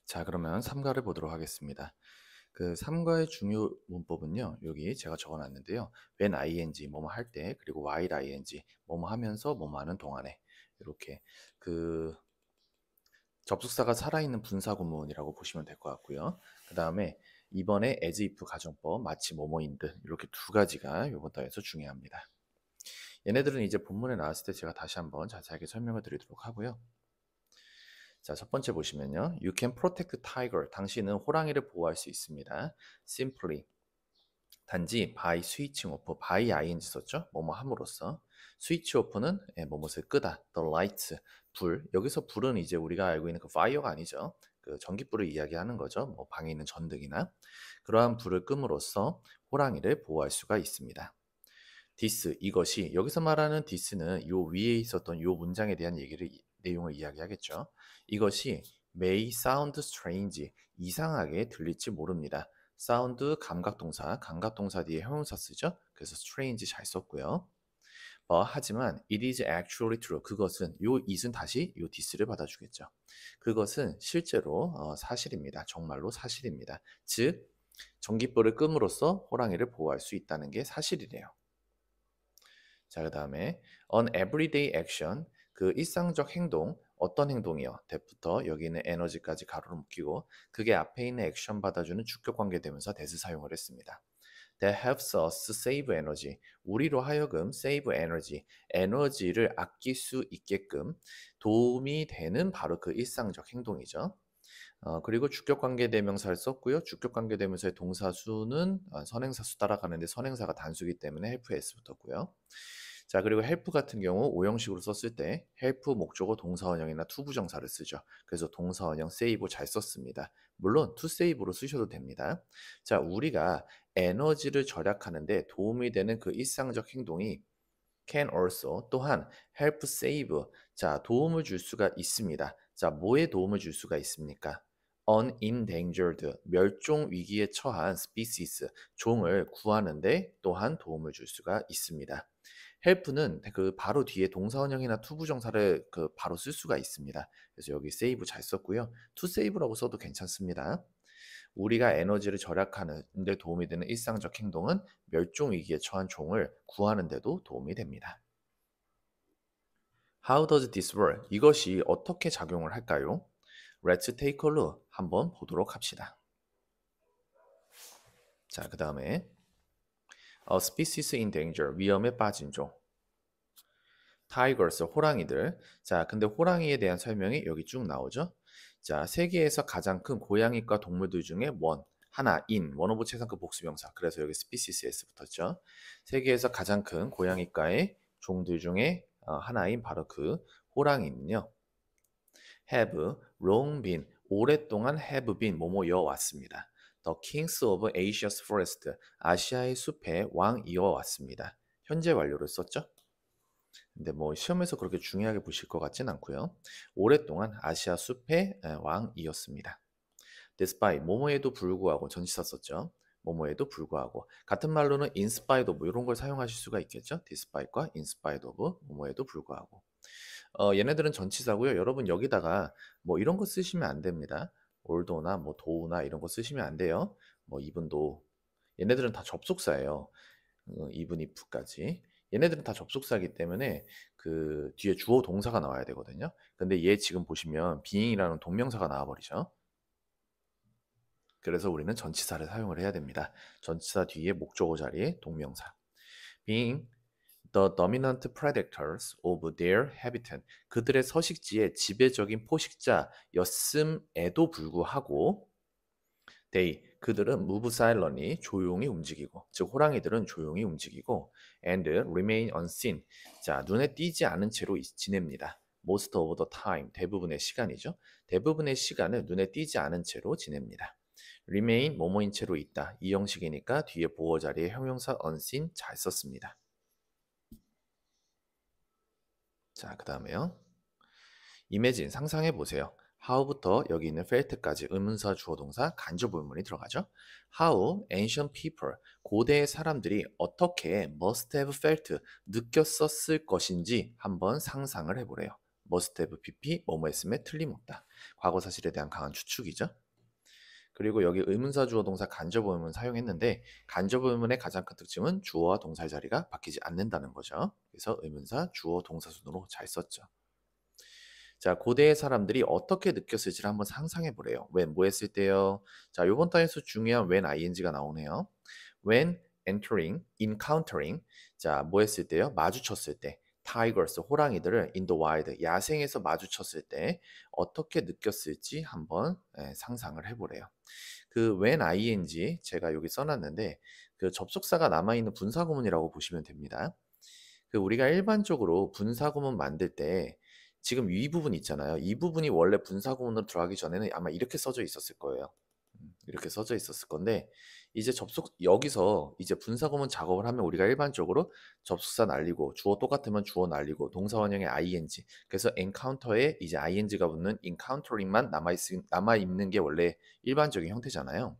자, 그러면 삼가를 보도록 하겠습니다. 그 삼가의 중요 문법은요. 여기 제가 적어 놨는데요. when ing 뭐뭐 할 때, 그리고 while ing 뭐뭐 하면서 뭐뭐 하는 동안에 이렇게 그 접속사가 살아있는 분사 구문이라고 보시면 될 것 같고요. 그다음에 이번에 as if 가정법 마치 뭐뭐인 듯 이렇게 두 가지가 요번 단에서 중요합니다. 얘네들은 이제 본문에 나왔을 때 제가 다시 한번 자세하게 설명을 드리도록 하고요. 자, 첫 번째 보시면요. You can protect tiger. 당신은 호랑이를 보호할 수 있습니다. Simply. 단지 by switching off. by ing 썼죠? 뭐뭐 함으로써. switch off는 뭐뭇을 끄다. the lights. 불. 여기서 불은 이제 우리가 알고 있는 그 fire가 아니죠. 그 전기불을 이야기하는 거죠. 뭐 방에 있는 전등이나. 그러한 불을 끔으로써 호랑이를 보호할 수가 있습니다. this 이것이 여기서 말하는 this는 요 위에 있었던 요 문장에 대한 내용을 이야기하겠죠. 이것이 may sound strange 이상하게 들릴지 모릅니다. sound 감각동사 뒤에 형용사 쓰죠. 그래서 strange 잘 썼고요. 하지만 it is actually true. 그것은 요 it은 다시 요 this를 받아주겠죠. 그것은 실제로 사실입니다. 정말로 사실입니다. 즉 전기불을 끔으로써 호랑이를 보호할 수 있다는 게 사실이래요. 자, 그 다음에 an everyday action, 그 일상적 행동, 어떤 행동이요? that부터 여기 있는 에너지까지 가로로 묶이고 그게 앞에 있는 액션 받아주는 주격 관계 대명사 that을 사용을 했습니다. That helps us save energy. 우리로 하여금 save energy, 에너지를 아낄 수 있게끔 도움이 되는 바로 그 일상적 행동이죠. 그리고 주격 관계 대명사를 썼고요. 주격 관계 대명사의 동사수는 선행사수 따라가는데 선행사가 단수기 때문에 help s 붙었고요. 자, 그리고 help 같은 경우 오형식으로 썼을 때 help 목적어 동사원형이나 투부정사를 쓰죠. 그래서 동사원형 save 잘 썼습니다. 물론 to save로 쓰셔도 됩니다. 자, 우리가 에너지를 절약하는데 도움이 되는 그 일상적 행동이 can also 또한 help save 자 도움을 줄 수가 있습니다. 자 뭐에 도움을 줄 수가 있습니까? unendangered 멸종 위기에 처한 species 종을 구하는데 또한 도움을 줄 수가 있습니다. help는 그 바로 뒤에 동사원형이나 투부정사를 그 바로 쓸 수가 있습니다. 그래서 여기 save 잘 썼고요. to save라고 써도 괜찮습니다. 우리가 에너지를 절약하는 데 도움이 되는 일상적 행동은 멸종 위기에 처한 종을 구하는 데도 도움이 됩니다. How does this work? 이것이 어떻게 작용을 할까요? Let's take a look. 한번 보도록 합시다. 자, 그 다음에 A species in danger. 위험에 빠진 종. Tigers, 호랑이들. 자, 근데 호랑이에 대한 설명이 여기 쭉 나오죠. 자, 세계에서 가장 큰 고양이과 동물들 중에 하나, 원어브 최상급 복수명사. 그래서 여기 species에서 붙었죠. 세계에서 가장 큰 고양이과의 종들 중에 하나인 바로 그 호랑이는요. have long been, 오랫동안 have been 뭐뭐여 왔습니다. The kings of Asia's forest, 아시아의 숲의 왕이어 왔습니다. 현재 완료를 썼죠. 근데 뭐 시험에서 그렇게 중요하게 보실 것 같진 않고요. 오랫동안 아시아 숲의 왕이었습니다. despite 뭐뭐에도 불구하고 전치사 썼죠. 뭐뭐에도 불구하고 같은 말로는 in spite of 이런 걸 사용하실 수가 있겠죠. despite과 in spite of 뭐뭐에도 불구하고 얘네들은 전치사고요. 여러분 여기다가 뭐 이런 거 쓰시면 안 됩니다. 올도나 뭐 도우나 이런 거 쓰시면 안 돼요. 뭐 이분도 얘네들은 다 접속사예요. even if까지. 얘네들은 다 접속사이기 때문에 그 뒤에 주어 동사가 나와야 되거든요. 근데 얘 지금 보시면 being이라는 동명사가 나와버리죠. 그래서 우리는 전치사를 사용을 해야 됩니다. 전치사 뒤에 목적어 자리에 동명사. being the dominant predators of their habitat. 그들의 서식지의 지배적인 포식자였음에도 불구하고 그들은 move silently 조용히 움직이고 즉 호랑이들은 조용히 움직이고 and remain unseen 자 눈에 띄지 않은 채로 지냅니다. most of the time 대부분의 시간이죠. 대부분의 시간을 눈에 띄지 않은 채로 지냅니다. remain 뭐뭐인 채로 있다 이 형식이니까 뒤에 보어 자리에 형용사 unseen 잘 썼습니다. 자 그 다음에요. imagine 상상해 보세요. how부터 여기 있는 felt까지 의문사 주어 동사 간접 의문이 들어가죠. how ancient people 고대의 사람들이 어떻게 must have felt 느꼈었을 것인지 한번 상상을 해보래요. must have pp 뭐뭐 했음에 틀림없다. 과거 사실에 대한 강한 추측이죠. 그리고 여기 의문사 주어 동사 간접 의문 사용했는데 간접 의문의 가장 큰 특징은 주어와 동사의 자리가 바뀌지 않는다는 거죠. 그래서 의문사 주어 동사 순으로 잘 썼죠. 자, 고대의 사람들이 어떻게 느꼈을지를 한번 상상해 보래요. when 뭐 했을 때요? 자, 이번 단에서 중요한 when ing가 나오네요. when entering, encountering. 자, 뭐 했을 때요? 마주쳤을 때. tigers, 호랑이들을 in the wild, 야생에서 마주쳤을 때 어떻게 느꼈을지 한번 상상을 해보래요. 그 when ing 제가 여기 써놨는데 그 접속사가 남아있는 분사구문이라고 보시면 됩니다. 그 우리가 일반적으로 분사구문 만들 때 지금 이 부분 있잖아요. 이 부분이 원래 분사구문으로 들어가기 전에는 아마 이렇게 써져 있었을 거예요. 이렇게 써져 있었을 건데 이제 여기서 이제 분사구문 작업을 하면 우리가 일반적으로 접속사 날리고 주어 똑같으면 주어 날리고 동사 원형의 ing 그래서 encounter에 이제 ing가 붙는 encountering만 남아있는 게 원래 일반적인 형태잖아요.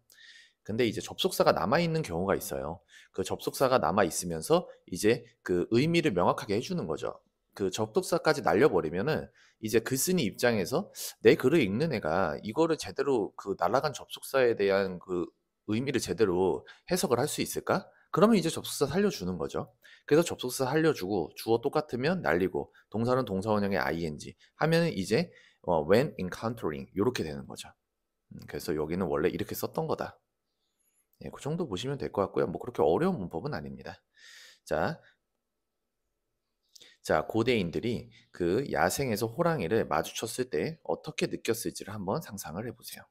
근데 이제 접속사가 남아있는 경우가 있어요. 그 접속사가 남아있으면서 이제 그 의미를 명확하게 해주는 거죠. 그 접속사까지 날려버리면은 이제 글쓴이 입장에서 내 글을 읽는 애가 이거를 제대로 그 날아간 접속사에 대한 그 의미를 제대로 해석을 할 수 있을까? 그러면 이제 접속사 살려주는 거죠. 그래서 접속사 살려주고 주어 똑같으면 날리고 동사는 동사 원형의 ing 하면은 이제 when encountering 이렇게 되는 거죠. 그래서 여기는 원래 이렇게 썼던 거다. 예, 그 정도 보시면 될 것 같고요. 뭐 그렇게 어려운 문법은 아닙니다. 자, 고대인들이 그 야생에서 호랑이를 마주쳤을 때 어떻게 느꼈을지를 한번 상상을 해보세요.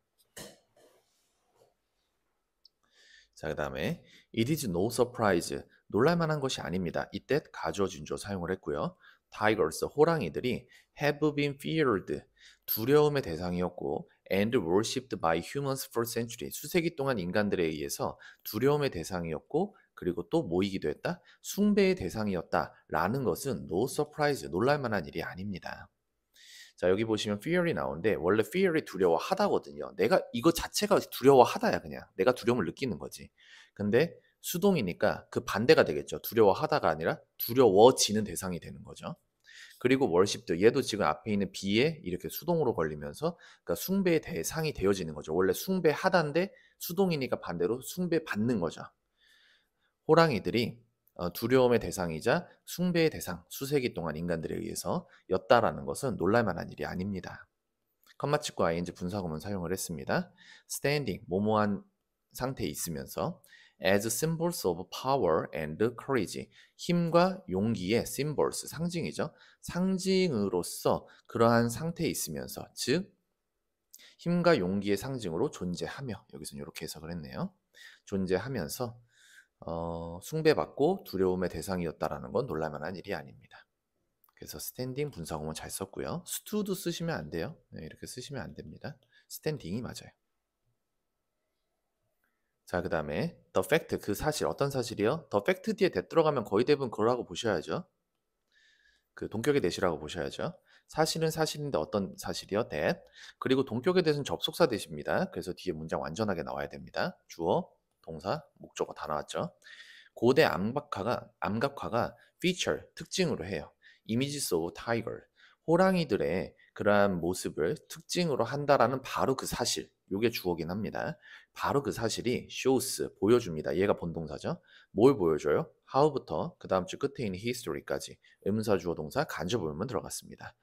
자, 그 다음에 It is no surprise, 놀랄만한 것이 아닙니다. 이때 가주어 준주어 사용을 했고요. Tigers, 호랑이들이 have been feared, 두려움의 대상이었고 and worshipped by humans for centuries, 수세기 동안 인간들에 의해서 두려움의 대상이었고 그리고 또 모이기도 했다, 숭배의 대상이었다라는 것은 no surprise, 놀랄만한 일이 아닙니다. 자, 여기 보시면 fear이 나오는데 원래 fear이 두려워하다거든요. 내가 이거 자체가 두려워하다야 그냥. 내가 두려움을 느끼는 거지. 근데 수동이니까 그 반대가 되겠죠. 두려워하다가 아니라 두려워지는 대상이 되는 거죠. 그리고 월십도 얘도 지금 앞에 있는 be에 이렇게 수동으로 걸리면서 그러니까 숭배의 대상이 되어지는 거죠. 원래 숭배하다인데 수동이니까 반대로 숭배받는 거죠. 호랑이들이 두려움의 대상이자 숭배의 대상, 수세기 동안 인간들에 의해서 였다라는 것은 놀랄만한 일이 아닙니다. 컴마 찍고 ing 분사구문 사용을 했습니다. standing, 모모한 상태에 있으면서 as symbols of power and courage, 힘과 용기의 symbols, 상징이죠. 상징으로서 그러한 상태에 있으면서, 즉 힘과 용기의 상징으로 존재하며, 여기서는 이렇게 해석을 했네요. 존재하면서 숭배받고 두려움의 대상이었다라는 건 놀랄만한 일이 아닙니다. 그래서 스탠딩 분사구문 잘 썼고요. 스투도 쓰시면 안 돼요. 네, 이렇게 쓰시면 안 됩니다. 스탠딩이 맞아요. 자, 그 다음에 the fact, 그 사실, 어떤 사실이요? the fact 뒤에 that 들어가면 거의 대부분 그러라고 보셔야죠. 그 동격의 대시라고 보셔야죠. 사실은 사실인데 어떤 사실이요? that. 그리고 동격의 대시는 접속사 대시입니다. 그래서 뒤에 문장 완전하게 나와야 됩니다. 주어, 동사, 목적어 다 나왔죠. 고대 암각화가 feature, 특징으로 해요. images of tiger, 호랑이들의 그러한 모습을 특징으로 한다라는 바로 그 사실, 요게 주어긴 합니다. 바로 그 사실이 shows, 보여줍니다. 얘가 본동사죠. 뭘 보여줘요? how부터 그 다음 줄 끝에 있는 history까지 의문사 주어 동사 간접 의문 들어갔습니다.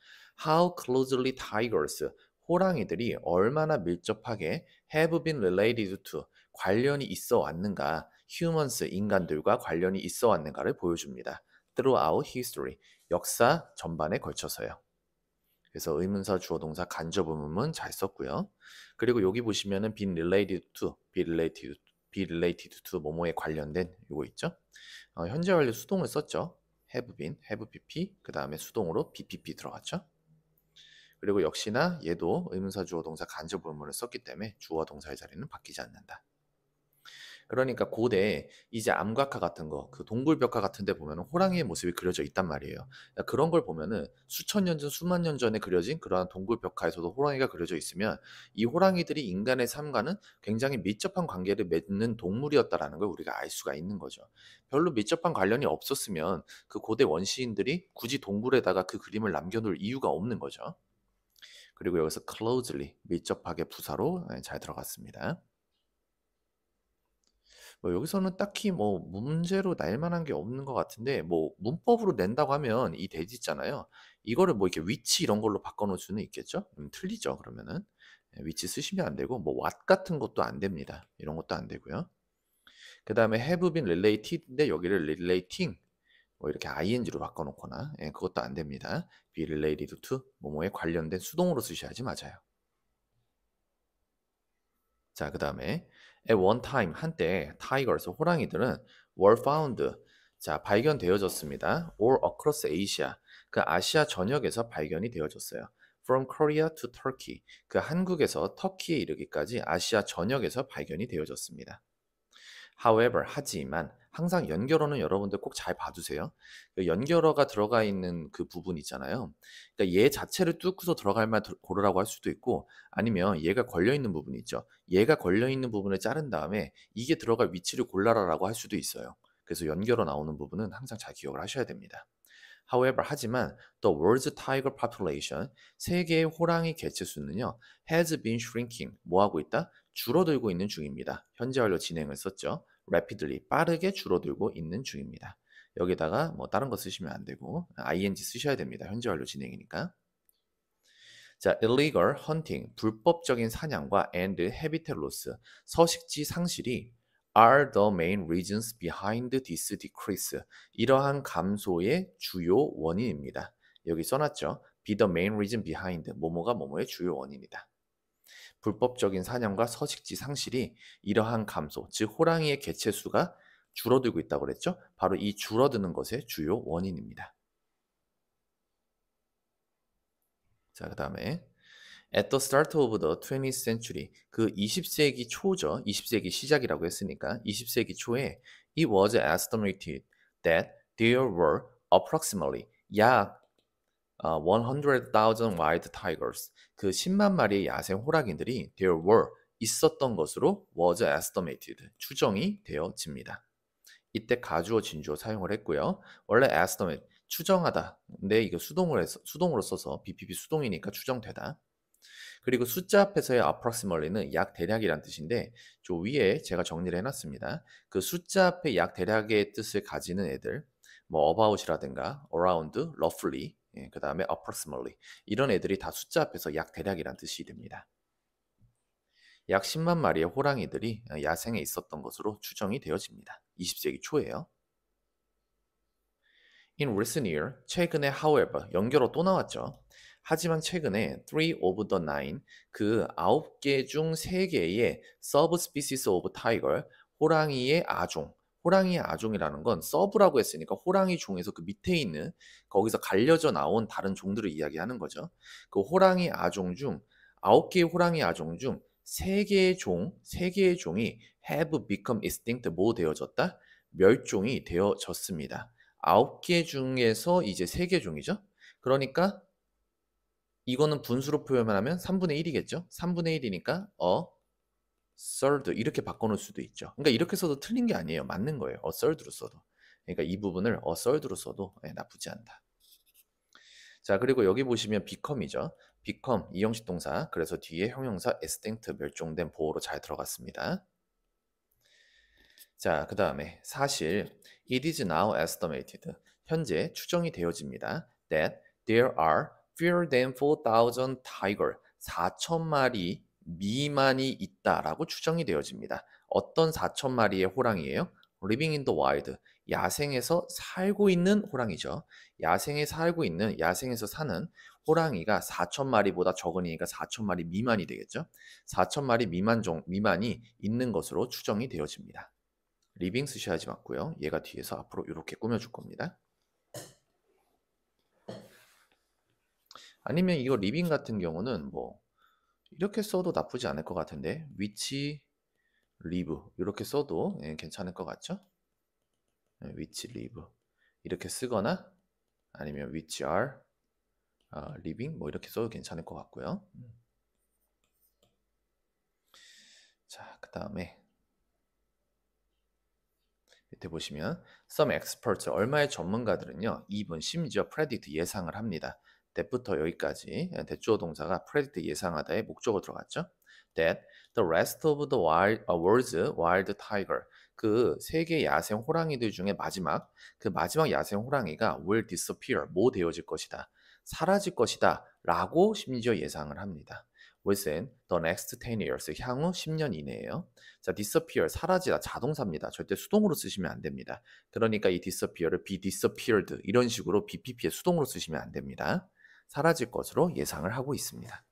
How closely tigers, 호랑이들이 얼마나 밀접하게 have been related to, 관련이 있어 왔는가, humans, 인간들과 관련이 있어 왔는가를 보여줍니다. throughout history, 역사 전반에 걸쳐서요. 그래서 의문사 주어 동사 간접 의문문 잘 썼고요. 그리고 여기 보시면은 been related to, be related to 뭐뭐에 관련된 이거 있죠? 현재 완료 수동을 썼죠. have been, have pp, 그 다음에 수동으로 bpp 들어갔죠. 그리고 역시나 얘도 의문사 주어 동사 간접 의문을 썼기 때문에 주어 동사의 자리는 바뀌지 않는다. 그러니까 고대 이제 암각화 같은 거, 그 동굴벽화 같은 데 보면은 호랑이의 모습이 그려져 있단 말이에요. 그러니까 그런 걸 보면은 수천 년 전, 수만 년 전에 그려진 그러한 동굴벽화에서도 호랑이가 그려져 있으면 이 호랑이들이 인간의 삶과는 굉장히 밀접한 관계를 맺는 동물이었다라는 걸 우리가 알 수가 있는 거죠. 별로 밀접한 관련이 없었으면 그 고대 원시인들이 굳이 동굴에다가 그 그림을 남겨놓을 이유가 없는 거죠. 그리고 여기서 closely, 밀접하게 부사로 잘 들어갔습니다. 뭐 여기서는 딱히 뭐 문제로 낼 만한 게 없는 것 같은데 뭐 문법으로 낸다고 하면 이 대지 있잖아요. 이거를 뭐 이렇게 위치 이런 걸로 바꿔놓을 수는 있겠죠? 틀리죠 그러면은. 위치 쓰시면 안 되고 뭐 what 같은 것도 안 됩니다. 이런 것도 안 되고요. 그 다음에 have been related인데 여기를 relating 뭐 이렇게 ing로 바꿔놓거나 그것도 안 됩니다. be related to 뭐뭐에 관련된 수동으로 쓰셔야지 맞아요. 자, 그 다음에 at one time 한때 tigers 호랑이들은 were found 자 발견되어졌습니다. all across Asia 그 아시아 전역에서 발견이 되어졌어요. From Korea to Turkey 그 한국에서 터키에 이르기까지 아시아 전역에서 발견이 되어졌습니다. However, 하지만 항상 연결어는 여러분들 꼭 잘 봐두세요. 그 연결어가 들어가 있는 그 부분 있잖아요. 그러니까 얘 자체를 뚫고서 들어갈 말 고르라고 할 수도 있고 아니면 얘가 걸려 있는 부분이 있죠. 얘가 걸려 있는 부분을 자른 다음에 이게 들어갈 위치를 골라라라고 할 수도 있어요. 그래서 연결어 나오는 부분은 항상 잘 기억을 하셔야 됩니다. However, 하지만 the world's tiger population, 세계의 호랑이 개체 수는요, has been shrinking, 뭐 하고 있다? 줄어들고 있는 중입니다. 현재 완료 진행을 썼죠. rapidly, 빠르게 줄어들고 있는 중입니다. 여기다가 뭐 다른 거 쓰시면 안 되고 ing 쓰셔야 됩니다. 현재 완료 진행이니까. 자, illegal hunting, 불법적인 사냥과 and habitat loss, 서식지 상실이 are the main reasons behind this decrease. 이러한 감소의 주요 원인입니다. 여기 써놨죠. be the main reason behind, 뭐뭐가 뭐뭐의 주요 원인이다. 불법적인 사냥과 서식지 상실이 이러한 감소, 즉 호랑이의 개체 수가 줄어들고 있다고 그랬죠. 바로 이 줄어드는 것의 주요 원인입니다. 자, 그 다음에 At the start of the 20th century, 그 20세기 초죠. 20세기 시작이라고 했으니까 20세기 초에 it was estimated that there were approximately 약 100,000 wild tigers, 그 10만 마리의 야생 호랑이들이 there were 있었던 것으로 was estimated 추정이 되어집니다. 이때 가주어 진주어 사용을 했고요. 원래 estimate 추정하다. 근데 이거 수동으로 써서 BPP 수동이니까 추정되다. 그리고 숫자 앞에서의 approximately는 약 대략이란 뜻인데 저 위에 제가 정리를 해놨습니다. 그 숫자 앞에 약 대략의 뜻을 가지는 애들 뭐 about이라든가 around, roughly, 그 다음에 approximately 이런 애들이 다 숫자 앞에서 약 대략이란 뜻이 됩니다. 약 10만 마리의 호랑이들이 야생에 있었던 것으로 추정이 되어집니다. 20세기 초에요. In recent year, 최근에 however, 연결어 또 나왔죠. 하지만 최근에 3 of the 9, 그 9개 중 3개의 subspecies of tiger, 호랑이의 아종, 호랑이의 아종이라는 건 서브라고 했으니까 호랑이 종에서 그 밑에 있는 거기서 갈려져 나온 다른 종들을 이야기하는 거죠. 그 호랑이 아종 중 9개의 호랑이 아종 중 3개의 종이 have become extinct 뭐 되어졌다? 멸종이 되어졌습니다. 9개 중에서 이제 3개 종이죠. 그러니까 이거는 분수로 표현하면 3분의 1이겠죠. 3분의 1이니까 third 이렇게 바꿔놓을 수도 있죠. 그러니까 이렇게 써도 틀린 게 아니에요. 맞는 거예요. third로 써도. 그러니까 이 부분을 third로 써도 나쁘지 않다. 자, 그리고 여기 보시면 become이죠. become 이형식 동사. 그래서 뒤에 형용사 extinct 멸종된 보호로 잘 들어갔습니다. 자, 그 다음에 사실 it is now estimated 현재 추정이 되어집니다. that there are fewer than 4,000 tiger 4,000마리 미만이 있다라고 추정이 되어집니다. 어떤 4,000마리의 호랑이에요? living in the wild 야생에서 살고 있는 호랑이죠. 야생에서 사는 호랑이가 4,000마리보다 적으니까 4,000마리 미만이 되겠죠. 4,000마리 미만이 있는 것으로 추정이 되어집니다. 리빙 쓰셔야지 맞고요. 얘가 뒤에서 앞으로 이렇게 꾸며줄 겁니다. 아니면 이거 리빙 같은 경우는 뭐 이렇게 써도 나쁘지 않을 것 같은데 위치 리브 이렇게 써도 괜찮을 것 같죠? 위치 리브 이렇게 쓰거나 아니면 위치 are 리빙 뭐 이렇게 써도 괜찮을 것 같고요. 자, 그 다음에 밑에 보시면 some experts 얼마의 전문가들은요 even 심지어 predict 예상을 합니다. that부터 여기까지 대주어 동사가 predict 예상하다의 목적어 들어갔죠. That the rest of the world's wild tiger 그 세계 야생 호랑이들 중에 그 마지막 야생 호랑이가 will disappear 뭐 되어질 것이다. 사라질 것이다. 라고 심지어 예상을 합니다. within the next 10 years 향후 10년 이내에요. 자, disappear 사라지다 자동사입니다. 절대 수동으로 쓰시면 안 됩니다. 그러니까 이 disappear를 be disappeared 이런 식으로 BPP의 수동으로 쓰시면 안 됩니다. 사라질 것으로 예상을 하고 있습니다.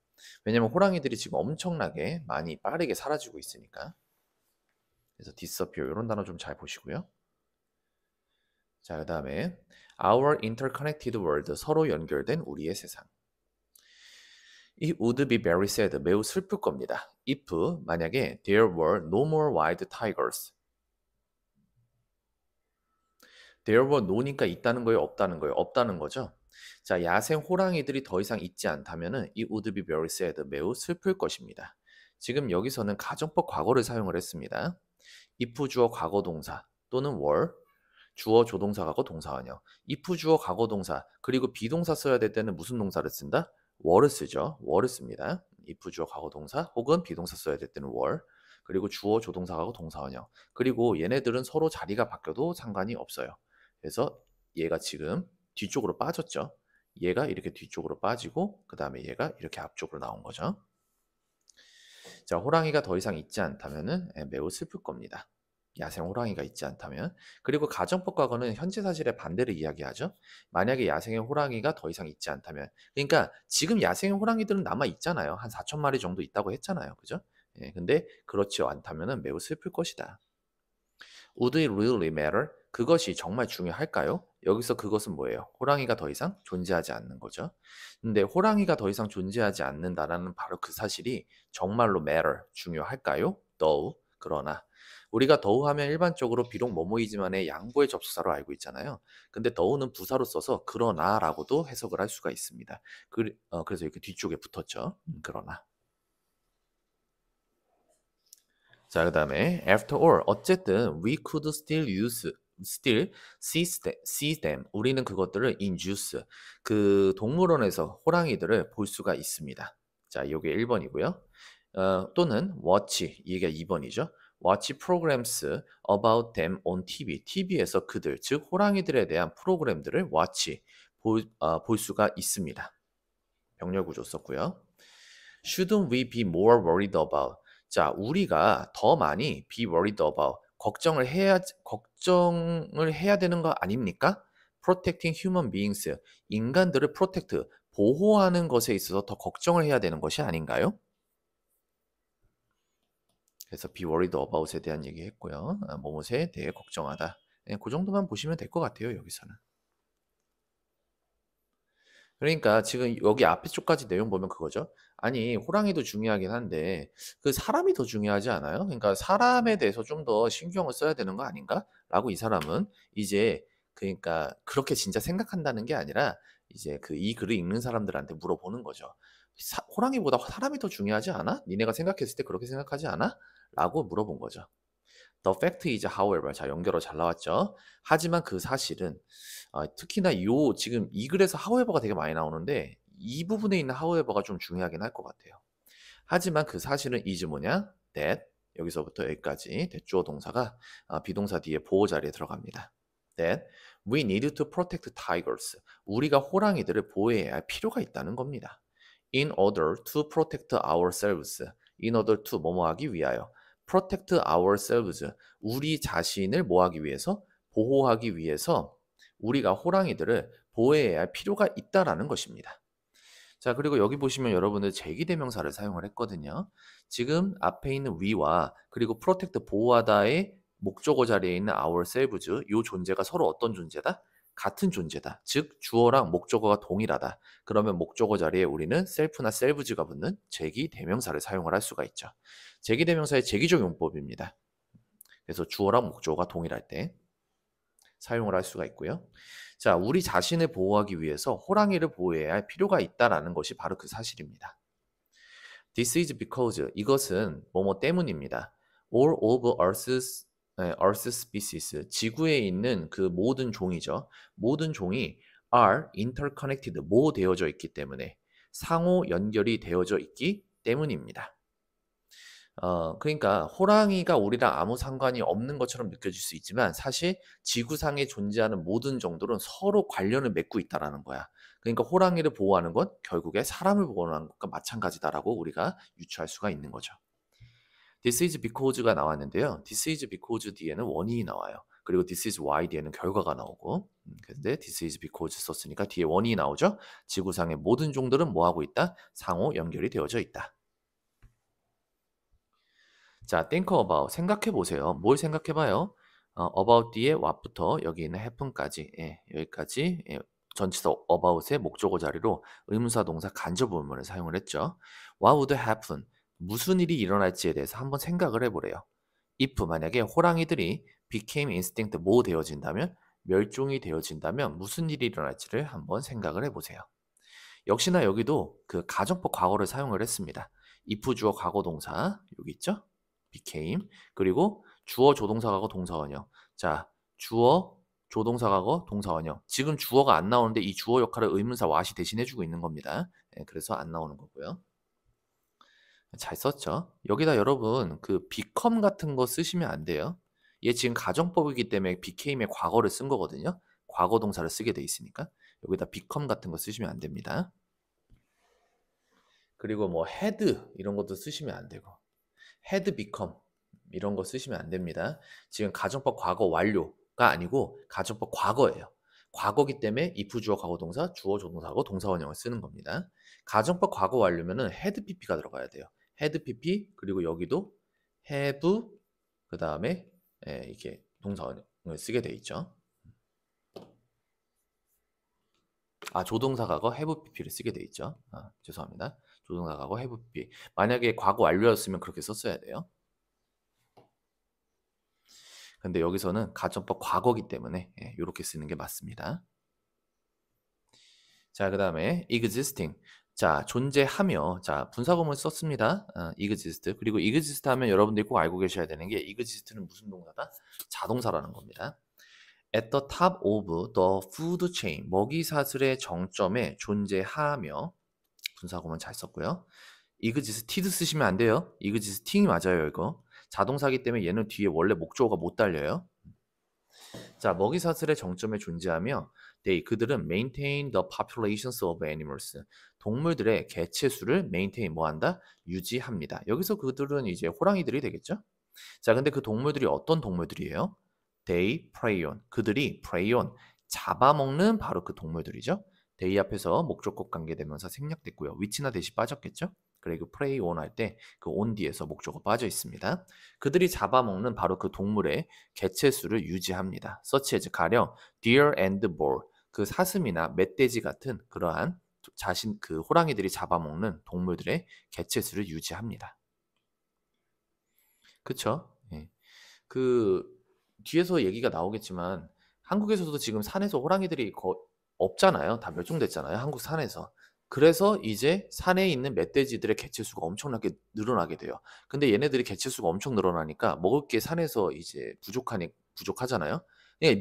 왜냐면 호랑이들이 지금 엄청나게 많이 빠르게 사라지고 있으니까. 그래서 disappear 이런 단어 좀 잘 보시고요. 자, 그 다음에 our interconnected world 서로 연결된 우리의 세상. It would be very sad 매우 슬플 겁니다. if 만약에 there were no more wild tigers. there were no니까 있다는 거예요, 없다는 거예요? 없다는 거죠. 자, 야생 호랑이들이 더 이상 있지 않다면은 it would be very sad 매우 슬플 것입니다. 지금 여기서는 가정법 과거를 사용을 했습니다. if 주어 과거 동사 또는 were 주어 조동사하고 동사원형. if 주어 과거 동사 그리고 비동사 써야 될 때는 무슨 동사를 쓴다? were를 쓰죠. were를 씁니다. if 주어 과거 동사 혹은 비동사 써야 될 때는 were 그리고 주어 조동사하고 동사원형. 그리고 얘네들은 서로 자리가 바뀌어도 상관이 없어요. 그래서 얘가 지금 뒤쪽으로 빠졌죠. 얘가 이렇게 뒤쪽으로 빠지고 그 다음에 얘가 이렇게 앞쪽으로 나온 거죠. 자, 호랑이가 더 이상 있지 않다면은 매우 슬플 겁니다. 야생 호랑이가 있지 않다면. 그리고 가정법 과거는 현재 사실의 반대를 이야기하죠. 만약에 야생의 호랑이가 더 이상 있지 않다면. 그러니까 지금 야생의 호랑이들은 남아 있잖아요. 한 4천 마리 정도 있다고 했잖아요. 그죠? 예, 근데 그렇지 않다면 매우 슬플 것이다. Would it really matter? 그것이 정말 중요할까요? 여기서 그것은 뭐예요? 호랑이가 더 이상 존재하지 않는 거죠. 근데 호랑이가 더 이상 존재하지 않는다라는 바로 그 사실이 정말로 matter, 중요할까요? though, 그러나. 우리가 though 하면 일반적으로 비록 뭐뭐이지만의 양보의 접속사로 알고 있잖아요. 근데 though는 부사로 써서 그러나라고도 해석을 할 수가 있습니다. 그래서 이렇게 뒤쪽에 붙었죠. 그러나. 자, 그 다음에 after all 어쨌든 we could still see them 우리는 그것들을 in zoos 그 동물원에서 호랑이들을 볼 수가 있습니다. 자, 요게 1번이고요. 또는 watch 이게 2번이죠. watch programs about them on TV TV에서 그들 즉 호랑이들에 대한 프로그램들을 watch 볼 수가 있습니다. 병렬 구조 썼고요. Shouldn't we be more worried about 자, 우리가 더 많이 be worried about 걱정을 해야 되는 거 아닙니까? Protecting human beings 인간들을 protect 보호하는 것에 있어서 더 걱정을 해야 되는 것이 아닌가요? 그래서 be worried about에 대한 얘기했고요. 뭐뭐에 대해 걱정하다. 네, 그 정도만 보시면 될 것 같아요. 여기서는. 그러니까 지금 여기 앞에 쪽까지 내용 보면 그거죠. 아니, 호랑이도 중요하긴 한데 그 사람이 더 중요하지 않아요? 그러니까 사람에 대해서 좀 더 신경을 써야 되는 거 아닌가? 라고 이 사람은 이제 그러니까 그렇게 진짜 생각한다는 게 아니라 이제 그 이 글을 읽는 사람들한테 물어보는 거죠. 호랑이보다 사람이 더 중요하지 않아? 니네가 생각했을 때 그렇게 생각하지 않아? 라고 물어본 거죠. The fact is, however, 자 연결어 잘 나왔죠. 하지만 그 사실은 특히나 지금 이 글에서 however가 되게 많이 나오는데 이 부분에 있는 however가 좀 중요하긴 할 것 같아요. 하지만 그 사실은 is 뭐냐? that 여기서부터 여기까지 대주어 동사가 비동사 뒤에 보호 자리에 들어갑니다. That we need to protect tigers. 우리가 호랑이들을 보호해야 할 필요가 있다는 겁니다. In order to protect ourselves. In order to 뭐뭐 하기 위하여. protect ourselves. 우리 자신을 뭐하기 위해서? 보호하기 위해서 우리가 호랑이들을 보호해야 할 필요가 있다라는 것입니다. 자, 그리고 여기 보시면 여러분들 제기대명사를 사용을 했거든요. 지금 앞에 있는 we와 그리고 protect 보호하다의 목적어 자리에 있는 ourselves 이 존재가 서로 어떤 존재다? 같은 존재다. 즉 주어랑 목적어가 동일하다. 그러면 목적어 자리에 우리는 self나 selves가 붙는 제기대명사를 사용을 할 수가 있죠. 제기대명사의 제기적 용법입니다. 그래서 주어랑 목적어가 동일할 때 사용을 할 수가 있고요. 자, 우리 자신을 보호하기 위해서 호랑이를 보호해야 할 필요가 있다라는 것이 바로 그 사실입니다. This is because 이것은 뭐뭐 때문입니다. All of Earth species 지구에 있는 그 모든 종이죠. 모든 종이 are interconnected, 모되어져 있기 때문에, 상호 연결이 되어져 있기 때문입니다. 그러니까 호랑이가 우리랑 아무 상관이 없는 것처럼 느껴질 수 있지만 사실 지구상에 존재하는 모든 정도는 서로 관련을 맺고 있다라는 거야. 그러니까 호랑이를 보호하는 건 결국에 사람을 보호하는 것과 마찬가지다라고 우리가 유추할 수가 있는 거죠. This is because가 나왔는데요. This is because 뒤에는 원인이 나와요. 그리고 this is why 뒤에는 결과가 나오고, 근데 this is because 썼으니까 뒤에 원인이 나오죠. 지구상의 모든 종들은 뭐하고 있다? 상호 연결이 되어져 있다. 자, think about, 생각해 보세요. 뭘 생각해 봐요? about 뒤에 what부터 여기 있는 happen까지, 여기까지, 전치사 about의 목적어 자리로 의문사 동사 간접 부분을 사용을 했죠. What would happen? 무슨 일이 일어날지에 대해서 한번 생각을 해보래요. if 만약에 호랑이들이 became extinct, 뭐 되어진다면, 멸종이 되어진다면 무슨 일이 일어날지를 한번 생각을 해보세요. 역시나 여기도 그 가정법 과거를 사용을 했습니다. if 주어 과거 동사 여기 있죠? became, 그리고 주어 조동사하고 동사원형. 자, 주어 조동사하고 동사원형. 지금 주어가 안 나오는데 이 주어 역할을 의문사 what이 대신해주고 있는 겁니다. 그래서 안 나오는 거고요. 잘 썼죠? 여기다 여러분 그 become 같은 거 쓰시면 안 돼요. 얘 지금 가정법이기 때문에 became의 과거를 쓴 거거든요. 과거 동사를 쓰게 돼 있으니까 여기다 become 같은 거 쓰시면 안 됩니다. 그리고 뭐 had 이런 것도 쓰시면 안 되고 had become 이런 거 쓰시면 안 됩니다. 지금 가정법 과거 완료가 아니고 가정법 과거예요. 과거기 때문에 if 주어 과거 동사, 주어 조동사하고 동사원형을 쓰는 겁니다. 가정법 과거 완료면은 had pp가 들어가야 돼요. had pp, 그리고 여기도 have, 그 다음에 이렇게 동사원형을 쓰게 돼 있죠. 조동사 과거 have pp를 쓰게 돼 있죠. 죄송합니다. 조동사 과거 have pp. 만약에 과거 완료였으면 그렇게 썼어야 돼요. 근데 여기서는 가정법 과거기 때문에 이렇게 쓰는 게 맞습니다. 자, 그 다음에 existing. 자, 존재하며. 자, 분사구문 썼습니다. exist. 그리고 exist 하면 여러분들이 꼭 알고 계셔야 되는 게 exist는 무슨 동사다? 자동사라는 겁니다. At the top of the food chain. 먹이 사슬의 정점에 존재하며. 분사구문 잘 썼고요. existed 쓰시면 안 돼요. existing이 맞아요, 이거. 자동사기 때문에 얘는 뒤에 원래 목적어가 못 달려요. 자, 먹이 사슬의 정점에 존재하며 그들은 maintain the populations of animals. 동물들의 개체수를 maintain 뭐한다? 유지합니다. 여기서 그들은 이제 호랑이들이 되겠죠? 자, 근데 그 동물들이 어떤 동물들이에요? They prey on. 그들이 prey on. 잡아먹는 바로 그 동물들이죠. they 앞에서 목적격 관계대명사 생략됐고요. 위치나 대시 빠졌겠죠? 그리고 prey on 할 때 그 on 뒤에서 목적어 빠져 있습니다. 그들이 잡아먹는 바로 그 동물의 개체수를 유지합니다. such as 가령 deer and boar. 그 사슴이나 멧돼지 같은 그러한 그 호랑이들이 잡아먹는 동물들의 개체수를 유지합니다. 그쵸? 그 뒤에서 얘기가 나오겠지만 한국에서도 지금 산에서 호랑이들이 없잖아요. 다 멸종됐잖아요. 한국 산에서. 그래서 이제 산에 있는 멧돼지들의 개체수가 엄청나게 늘어나게 돼요. 근데 얘네들이 개체수가 엄청 늘어나니까 먹을 게 산에서 이제 부족하잖아요.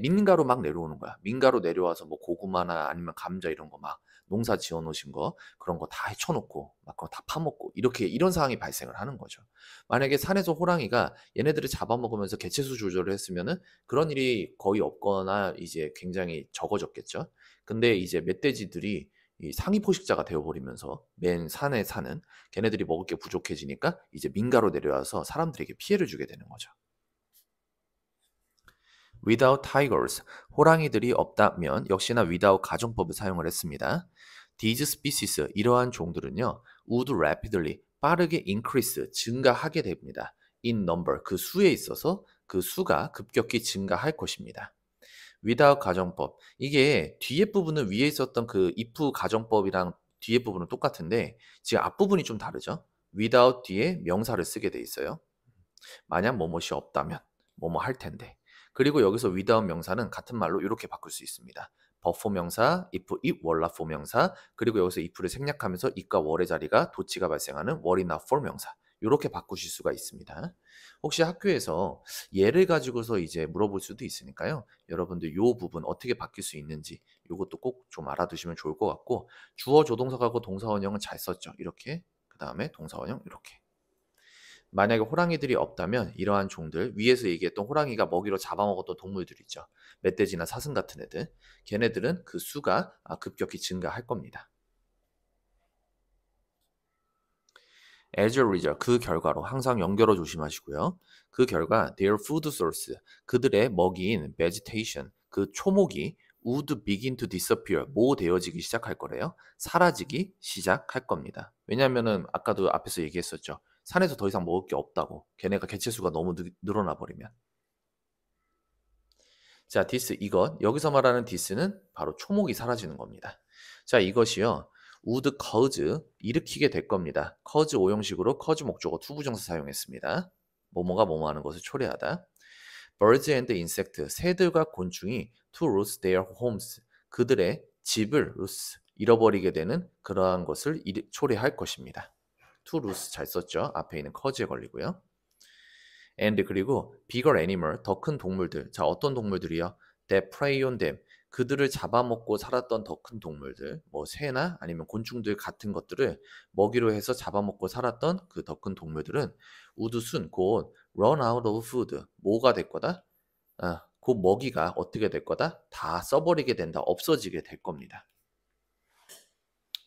민가로 막 내려오는 거야. 민가로 내려와서 뭐 고구마나 아니면 감자 이런 거 막 농사 지어 놓으신 거 그런 거 다 헤쳐놓고 막 그거 다 파먹고 이런 상황이 발생을 하는 거죠. 만약에 산에서 호랑이가 얘네들을 잡아먹으면서 개체수 조절을 했으면은 그런 일이 거의 없거나 이제 굉장히 적어졌겠죠. 근데 이제 멧돼지들이 이 상위 포식자가 되어버리면서 맨 산에 사는 걔네들이 먹을 게 부족해지니까 이제 민가로 내려와서 사람들에게 피해를 주게 되는 거죠. Without tigers, 호랑이들이 없다면 역시나 without 가정법을 사용을 했습니다. These species, 이러한 종들은요, would rapidly, 빠르게 increase, 증가하게 됩니다. In number, 그 수에 있어서 그 수가 급격히 증가할 것입니다. without 가정법, 이게 뒤에 부분은 위에 있었던 그 if 가정법이랑 뒤에 부분은 똑같은데 지금 앞부분이 좀 다르죠. without 뒤에 명사를 쓰게 돼 있어요. 만약 뭐뭇이 없다면 뭐뭐 할 텐데. 그리고 여기서 without 명사는 같은 말로 이렇게 바꿀 수 있습니다. before 명사, if, it, were for 명사, 그리고 여기서 if를 생략하면서 it과 were의 자리가 도치가 발생하는 were not for 명사. 이렇게 바꾸실 수가 있습니다. 혹시 학교에서 예를 가지고서 이제 물어볼 수도 있으니까요. 여러분들 요 부분 어떻게 바뀔 수 있는지 요것도 꼭 좀 알아두시면 좋을 것 같고 주어 조동사하고 동사원형은 잘 썼죠. 이렇게 그다음에 동사원형 이렇게. 만약에 호랑이들이 없다면 이러한 종들 위에서 얘기했던 호랑이가 먹이로 잡아먹었던 동물들 있죠. 멧돼지나 사슴 같은 애들. 걔네들은 그 수가 급격히 증가할 겁니다. As a result, 그 결과로 항상 연결어 조심하시고요. 그 결과 their food source, 그들의 먹이인 vegetation, 그 초목이 would begin to disappear, 모되어지기 시작할 거래요. 사라지기 시작할 겁니다. 왜냐하면은 아까도 앞에서 얘기했었죠. 산에서 더 이상 먹을 게 없다고. 걔네가 개체수가 너무 늘어나 버리면. 자, this 이것 여기서 말하는 this는 바로 초목이 사라지는 겁니다. 자, 이것이요. would cause 일으키게 될 겁니다. cause 오형식으로 cause 목적어 투부정사 사용했습니다. 뭐뭐가 뭐뭐 하는 것을 초래하다. birds and insect 새들과 곤충이 to lose their homes 그들의 집을 lose 잃어버리게 되는 그러한 것을 초래할 것입니다. to lose 잘 썼죠. 앞에 있는 cause에 걸리고요. and 그리고 bigger animal 더 큰 동물들. 자, 어떤 동물들이요? that prey on them. 그들을 잡아먹고 살았던 더 큰 동물들, 뭐 새나 아니면 곤충들 같은 것들을 먹이로 해서 잡아먹고 살았던 그 더 큰 동물들은 would soon 곧 run out of food. 뭐가 될 거다? 그 먹이가 어떻게 될 거다? 다 써버리게 된다. 없어지게 될 겁니다.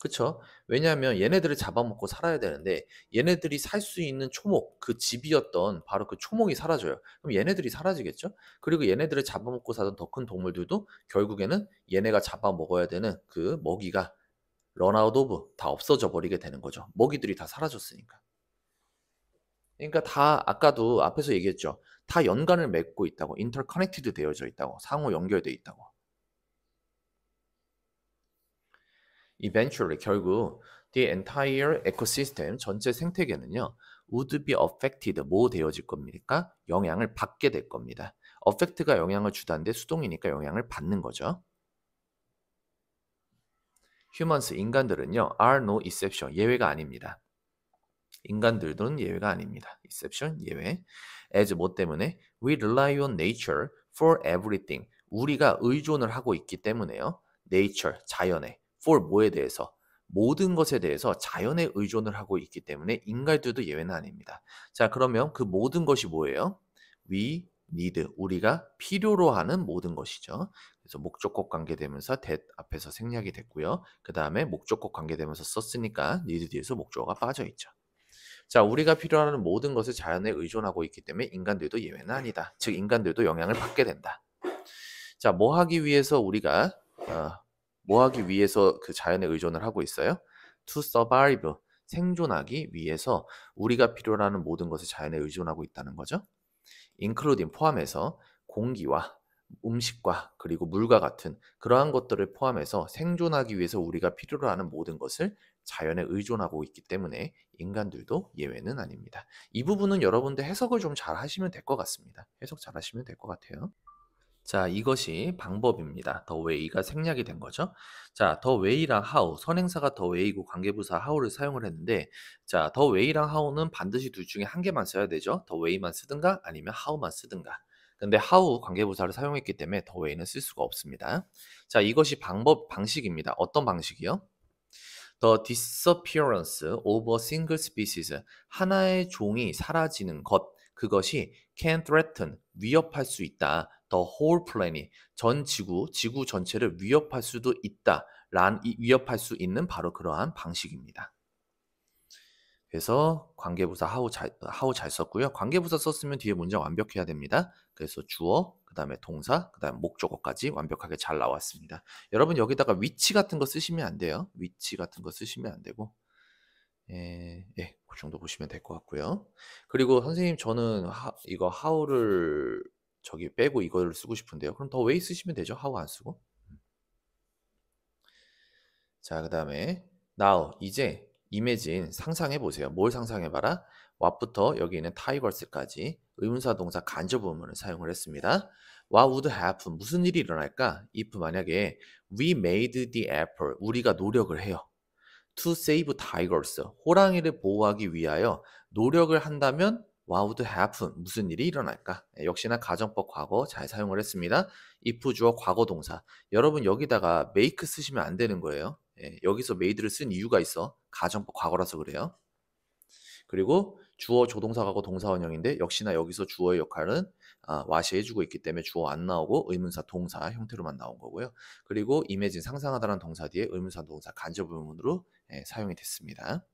그쵸? 왜냐하면 얘네들을 잡아먹고 살아야 되는데 얘네들이 살 수 있는 초목, 그 집이었던 바로 그 초목이 사라져요. 그럼 얘네들이 사라지겠죠? 그리고 얘네들을 잡아먹고 사던 더 큰 동물들도 결국에는 얘네가 잡아먹어야 되는 그 먹이가 런아웃 오브 다 없어져 버리게 되는 거죠. 먹이들이 다 사라졌으니까. 그러니까 다 아까도 앞에서 얘기했죠. 다 연관을 맺고 있다고. 인터커넥티드 되어져 있다고. 상호 연결돼 있다고. Eventually 결국 the entire ecosystem 전체 생태계는요 would be affected 뭐 되어질 겁니까? 영향을 받게 될 겁니다. affect가 영향을 주다인데 수동이니까 영향을 받는 거죠. humans 인간들은요 are no exception 예외가 아닙니다. 인간들은 예외가 아닙니다. exception 예외. as 뭐 때문에 we rely on nature for everything 우리가 의존을 하고 있기 때문에요. nature 자연에 for 뭐에 대해서 모든 것에 대해서 자연에 의존을 하고 있기 때문에 인간들도 예외는 아닙니다. 자, 그러면 그 모든 것이 뭐예요? We need 우리가 필요로 하는 모든 것이죠. 그래서 목적격 관계되면서 that 앞에서 생략이 됐고요. 그 다음에 목적격 관계되면서 썼으니까 need 뒤에서 목적어가 빠져 있죠. 자, 우리가 필요로 하는 모든 것을 자연에 의존하고 있기 때문에 인간들도 예외는 아니다. 즉 인간들도 영향을 받게 된다. 자, 뭐 하기 위해서 우리가 뭐 하기 위해서 그 자연에 의존을 하고 있어요? To survive 생존하기 위해서 우리가 필요로 하는 모든 것을 자연에 의존하고 있다는 거죠. including 포함해서 공기와 음식과 그리고 물과 같은 그러한 것들을 포함해서 생존하기 위해서 우리가 필요로 하는 모든 것을 자연에 의존하고 있기 때문에 인간들도 예외는 아닙니다. 이 부분은 여러분들 해석을 좀 잘 하시면 될 것 같습니다. 해석 잘 하시면 될 것 같아요. 자, 이것이 방법입니다. the way가 생략이 된 거죠. 자, the way랑 how, 선행사가 the way이고 관계부사 how를 사용을 했는데 자, the way랑 how는 반드시 둘 중에 한 개만 써야 되죠. the way만 쓰든가 아니면 how만 쓰든가. 근데 how 관계부사를 사용했기 때문에 the way는 쓸 수가 없습니다. 자, 이것이 방식입니다. 어떤 방식이요? The disappearance of a single species. 하나의 종이 사라지는 것. 그것이 can threaten, 위협할 수 있다. The whole planet, 전 지구, 지구 전체를 위협할 수도 있다. 위협할 수 있는 바로 그러한 방식입니다. 그래서 관계부사 how 잘 썼고요. 관계부사 썼으면 뒤에 문장 완벽해야 됩니다. 그래서 주어, 그 다음에 동사, 그 다음에 목적어까지 완벽하게 잘 나왔습니다. 여러분 여기다가 위치 같은 거 쓰시면 안 돼요. 위치 같은 거 쓰시면 안 되고 그 정도 보시면 될 것 같고요. 그리고 선생님 저는 이거 how를 저기 빼고 이거를 쓰고 싶은데요. 그럼 the way 쓰시면 되죠. how 안 쓰고. 자, 그 다음에 now 이제 imagine 상상해 보세요. 뭘 상상해 봐라? what부터 여기 있는 tigers까지 의문사 동사 간접 의문을 사용을 했습니다. What would happen? 무슨 일이 일어날까? if 만약에 we made the effort 우리가 노력을 해요. To save tigers. 호랑이를 보호하기 위하여 노력을 한다면 what would happen? 무슨 일이 일어날까? 역시나 가정법 과거 잘 사용을 했습니다. if 주어 과거 동사. 여러분 여기다가 make 쓰시면 안 되는 거예요. 여기서 made를 쓴 이유가 있어. 가정법 과거라서 그래요. 그리고 주어 조동사하고 동사원형인데 역시나 여기서 주어의 역할은 what이 해주고 있기 때문에 주어 안 나오고 의문사 동사 형태로만 나온 거고요. 그리고 imagine 상상하다라는 동사 뒤에 의문사 동사 간접 의문으로 사용이 됐습니다.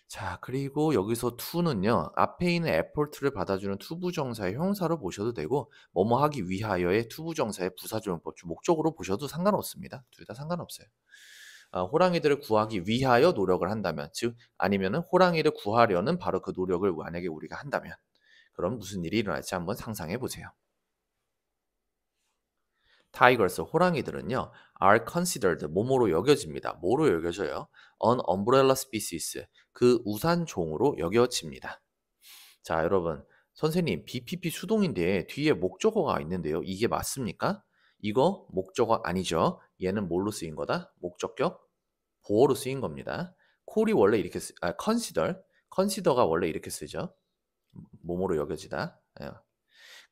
자, 그리고 여기서 to는요. 앞에 있는 effort를 받아주는 투부정사의 형사로 보셔도 되고 뭐뭐 하기 위하여의 투부정사의 부사조용법, 목적으로 보셔도 상관없습니다. 둘 다 상관없어요. 호랑이들을 구하기 위하여 노력을 한다면, 즉 아니면은 호랑이를 구하려는 바로 그 노력을 만약에 우리가 한다면 그럼 무슨 일이 일어날지 한번 상상해 보세요. Tigers, 호랑이들은요, are considered, 뭐뭐로 여겨집니다. 뭐로 여겨져요? An umbrella species, 그 우산 종으로 여겨집니다. 자, 여러분, 선생님, BPP 수동인데 뒤에 목적어가 있는데요. 이게 맞습니까? 이거 목적어 아니죠? 얘는 뭘로 쓰인 거다? 목적격 보어로 쓰인 겁니다. 콜이 원래 이렇게 consider가 원래 이렇게 쓰죠. 뭐뭐로 여겨지다.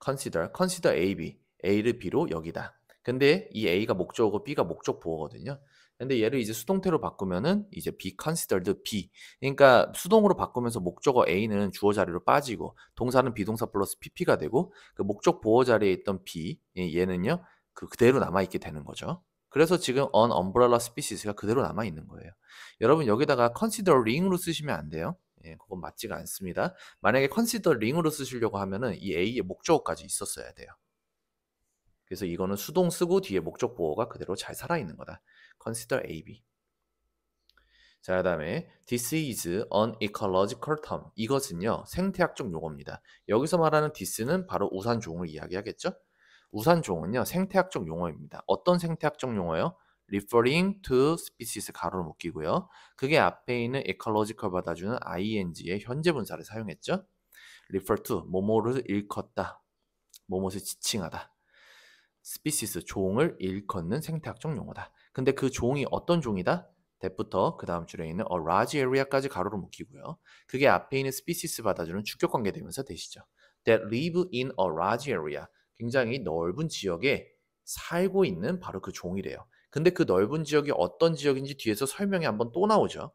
consider A, B, A를 B로 여기다. 근데 이 A가 목적어고 B가 목적 보어거든요. 근데 얘를 이제 수동태로 바꾸면은 이제 be considered B. 그러니까 수동으로 바꾸면서 목적어 A는 주어 자리로 빠지고 동사는 비동사 플러스 PP가 되고 그 목적 보어 자리에 있던 B 얘는요 그대로 남아 있게 되는 거죠. 그래서 지금 an umbrella species가 그대로 남아 있는 거예요. 여러분 여기다가 considering으로 쓰시면 안 돼요. 그건 맞지가 않습니다. 만약에 considering으로 쓰시려고 하면은 이 A의 목적어까지 있었어야 돼요. 그래서 이거는 수동 쓰고 뒤에 목적 보어가 그대로 잘 살아있는 거다. Consider A, B. 자, 그 다음에 This is an ecological term. 이것은요, 생태학적 용어입니다. 여기서 말하는 this는 바로 우산종을 이야기하겠죠? 우산종은요, 생태학적 용어입니다. 어떤 생태학적 용어요? referring to species 가로로 묶이고요. 그게 앞에 있는 ecological 받아주는 ing의 현재 분사를 사용했죠? refer to, 뭐뭐를 일컫다, 뭐뭐를 지칭하다. species, 종을 일컫는 생태학적 용어다. 근데 그 종이 어떤 종이다? that부터 그 다음 줄에 있는 a large area까지 가로로 묶이고요. 그게 앞에 있는 species 받아주는 주격관계 되면서 되시죠. that live in a large area. 굉장히 넓은 지역에 살고 있는 바로 그 종이래요. 근데 그 넓은 지역이 어떤 지역인지 뒤에서 설명이 한번 또 나오죠.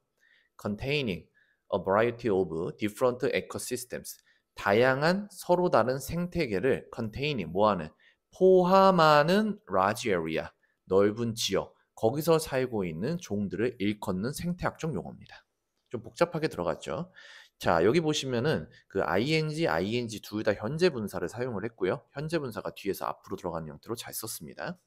containing a variety of different ecosystems. 다양한 서로 다른 생태계를 containing, 뭐하는? 포함하는 large area, 넓은 지역, 거기서 살고 있는 종들을 일컫는 생태학적 용어입니다. 좀 복잡하게 들어갔죠. 자, 여기 보시면은 그 ing 둘 다 현재 분사를 사용을 했고요. 현재 분사가 뒤에서 앞으로 들어가는 형태로 잘 썼습니다.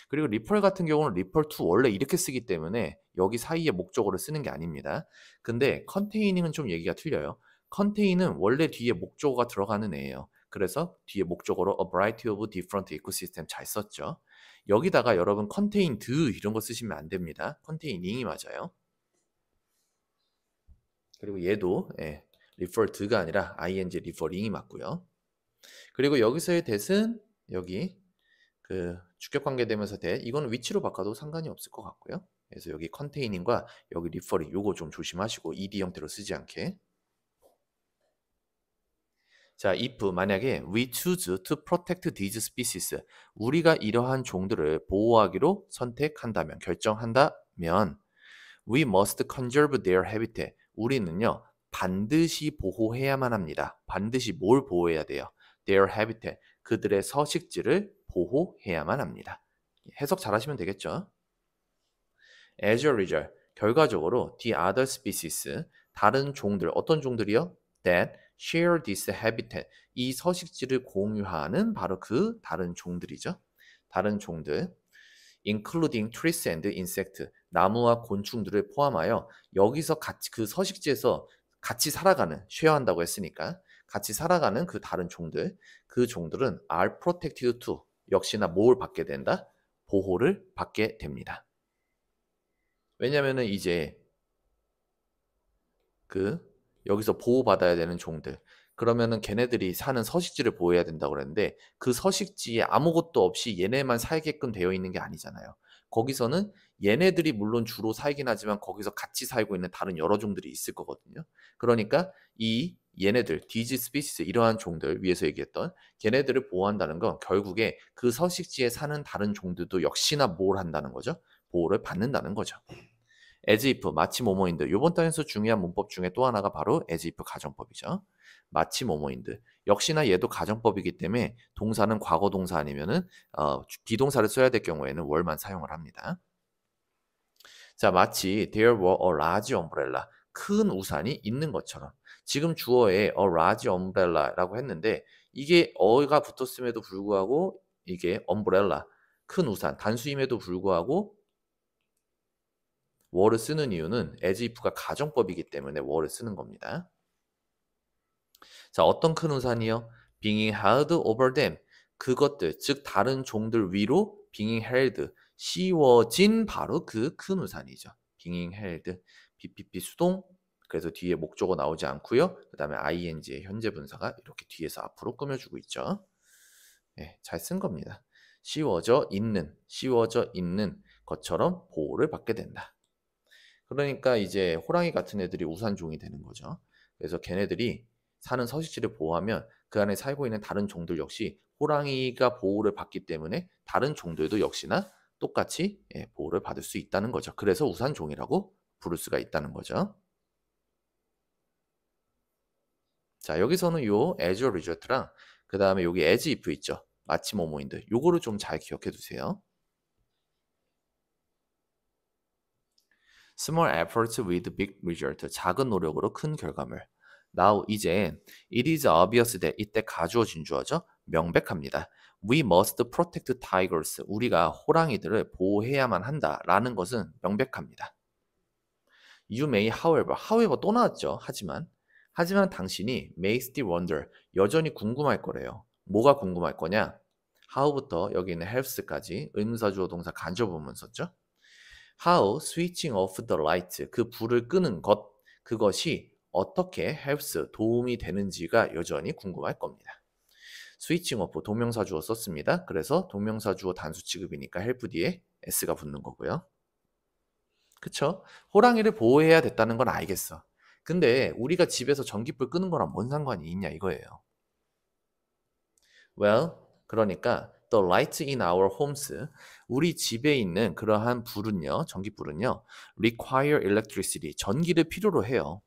그리고 리펄 같은 경우는 리펄 to 원래 이렇게 쓰기 때문에 여기 사이에 목적어를 쓰는 게 아닙니다. 근데 containing은 좀 얘기가 틀려요. contain은 원래 뒤에 목적어가 들어가는 애예요. 그래서 뒤에 목적어로 a variety of different ecosystem 잘 썼죠. 여기다가 여러분 contained 이런 거 쓰시면 안 됩니다. containing이 맞아요. 그리고 얘도 refer to가 아니라 ing referring이 맞고요. 그리고 여기서의 that은 여기 그 주격관계 되면서 대 이거는 위치로 바꿔도 상관이 없을 것 같고요. 그래서 여기 containing,과 여기 referring 요거 좀 조심하시고 ed 형태로 쓰지 않게. 자, if 만약에 we choose to protect these species, 우리가 이러한 종들을 보호하기로 선택한다면, 결정한다면 we must conserve their habitat. 우리는요 반드시 보호해야만 합니다. 반드시 뭘 보호해야 돼요? their habitat, 그들의 서식지를 보호해야만 합니다. 해석 잘 하시면 되겠죠? As a result, 결과적으로 the other species, 다른 종들, 어떤 종들이요? that share this habitat, 이 서식지를 공유하는 바로 그 다른 종들이죠. 다른 종들, including trees and insect, 나무와 곤충들을 포함하여 여기서 같이 그 서식지에서 같이 살아가는, 쉐어한다고 했으니까 같이 살아가는 그 다른 종들, 그 종들은 are protected to, 역시나 뭘 받게 된다? 보호를 받게 됩니다. 왜냐면은 이제 그 여기서 보호받아야 되는 종들, 그러면은 걔네들이 사는 서식지를 보호해야 된다고 그랬는데 그 서식지에 아무것도 없이 얘네만 살게끔 되어 있는 게 아니잖아요. 거기서는 얘네들이 물론 주로 살긴 하지만 거기서 같이 살고 있는 다른 여러 종들이 있을 거거든요. 그러니까 이 얘네들, these species 이러한 종들 위에서 얘기했던 걔네들을 보호한다는 건 결국에 그 서식지에 사는 다른 종들도 역시나 뭘 한다는 거죠? 보호를 받는다는 거죠. as if, 마치 뭐뭐인들. 이번 단에서 중요한 문법 중에 또 하나가 바로 as if 가정법이죠. 마치 뭐뭐인들. 역시나 얘도 가정법이기 때문에 동사는 과거 동사 아니면은 비동사를 써야 될 경우에는 월만 사용을 합니다. 자, 마치 there were a large umbrella. 큰 우산이 있는 것처럼. 지금 주어에 a large umbrella라고 했는데 이게 어가 붙었음에도 불구하고 이게 umbrella, 큰 우산, 단수임에도 불구하고 were를 쓰는 이유는 as if가 가정법이기 때문에 were를 쓰는 겁니다. 자, 어떤 큰 우산이요? being held over them. 그것들, 즉 다른 종들 위로 being held, 씌워진 바로 그 큰 우산이죠. being held, BPP 수동, 그래서 뒤에 목적어 나오지 않고요. 그 다음에 ing의 현재 분사가 이렇게 뒤에서 앞으로 꾸며주고 있죠. 네, 잘 쓴 겁니다. 씌워져 있는 것처럼 보호를 받게 된다. 그러니까 이제 호랑이 같은 애들이 우산종이 되는 거죠. 그래서 걔네들이 사는 서식지를 보호하면 그 안에 살고 있는 다른 종들 역시 호랑이가 보호를 받기 때문에 다른 종들도 역시나 똑같이 보호를 받을 수 있다는 거죠. 그래서 우산종이라고 부를 수가 있다는 거죠. 자, 여기서는 요 as a result랑 그 다음에 여기 as if 있죠. 마치 뭐뭐인들. 요거를 좀 잘 기억해 두세요. Small efforts with big result. 작은 노력으로 큰 결과물. Now 이제 it is obvious that 이때 가주어진 주어죠. 명백합니다. We must protect tigers. 우리가 호랑이들을 보호해야만 한다라는 것은 명백합니다. You may, however 또 나왔죠. 하지만 당신이 may still wonder. 여전히 궁금할 거래요. 뭐가 궁금할 거냐? how부터 여기 있는 helps까지 의문사 주어 동사 간접 의문 썼죠. How switching off the light, 그 불을 끄는 것, 그것이 어떻게 helps, 도움이 되는지가 여전히 궁금할 겁니다. switching off, 동명사 주어 썼습니다. 그래서 동명사 주어 단수 취급이니까 help 뒤에 s가 붙는 거고요. 그쵸? 호랑이를 보호해야 됐다는 건 알겠어. 근데 우리가 집에서 전기불 끄는 거랑 뭔 상관이 있냐 이거예요. Well, 그러니까 the lights in our homes, 우리 집에 있는 그러한 불은요, 전기불은요, require electricity, 전기를 필요로 해요.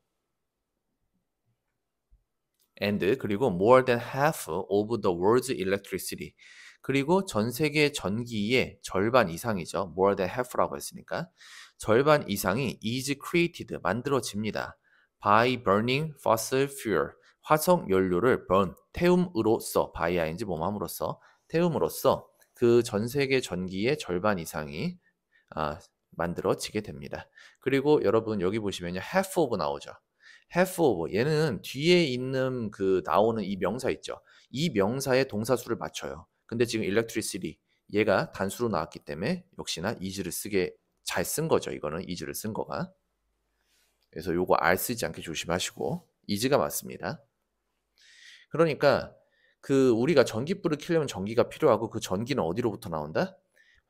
And 그리고 more than half of the world's electricity, 그리고 전 세계 전기의 절반 이상이죠. more than half라고 했으니까 절반 이상이 is created, 만들어집니다. by burning fossil fuel, 화석 연료를 burn, 태움으로써, by ing 뭐함으로써, 태움으로써 그 전 세계 전기의 절반 이상이 만들어지게 됩니다. 그리고 여러분 여기 보시면요, half of 나오죠. half of, 얘는 뒤에 있는 그 나오는 이 명사 있죠. 이 명사의 동사수를 맞춰요. 근데 지금 electricity, 얘가 단수로 나왔기 때문에 역시나 is를 쓰게 잘 쓴 거죠. 이거는 is를 쓴 거가. 그래서 요거 R 쓰지 않게 조심하시고 is가 맞습니다. 그러니까 그 우리가 전기불을 켜려면 전기가 필요하고 그 전기는 어디로부터 나온다?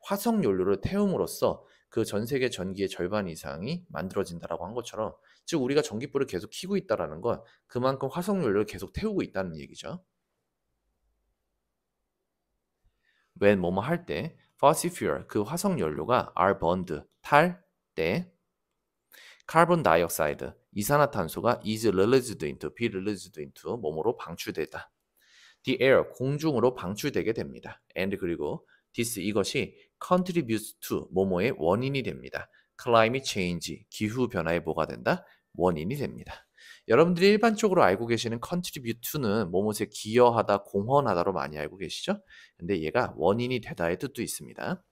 화석 연료를 태움으로써 그 전 세계 전기의 절반 이상이 만들어진다라고 한 것처럼, 즉 우리가 전기불을 계속 켜고 있다라는 건 그만큼 화석 연료를 계속 태우고 있다는 얘기죠. when 뭐뭐 할 때, fossil fuel, 그 화석 연료가 are burned, 탈 때, carbon dioxide, 이산화탄소가 is released into, be released into 뭐뭐로 방출되다. the air, 공중으로 방출되게 됩니다. and 그리고 this, 이것이 contributes to, 뭐뭐의 원인이 됩니다. climate change, 기후변화에 뭐가 된다? 원인이 됩니다. 여러분들이 일반적으로 알고 계시는 contribute to는 뭐뭐에 기여하다, 공헌하다로 많이 알고 계시죠? 근데 얘가 원인이 되다의 뜻도 있습니다.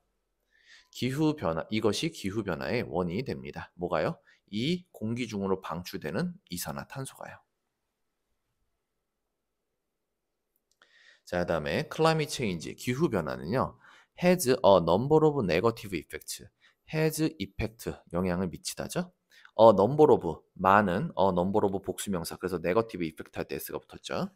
기후변화, 이것이 기후변화의 원인이 됩니다. 뭐가요? 이 공기 중으로 방출되는 이산화탄소가요. 자, 그다음에 climate change, 기후변화는요, has a number of negative effects, has effect, 영향을 미치다죠. a number of, 많은, a number of 복수명사, 그래서 negative effect 할 때 s가 붙었죠.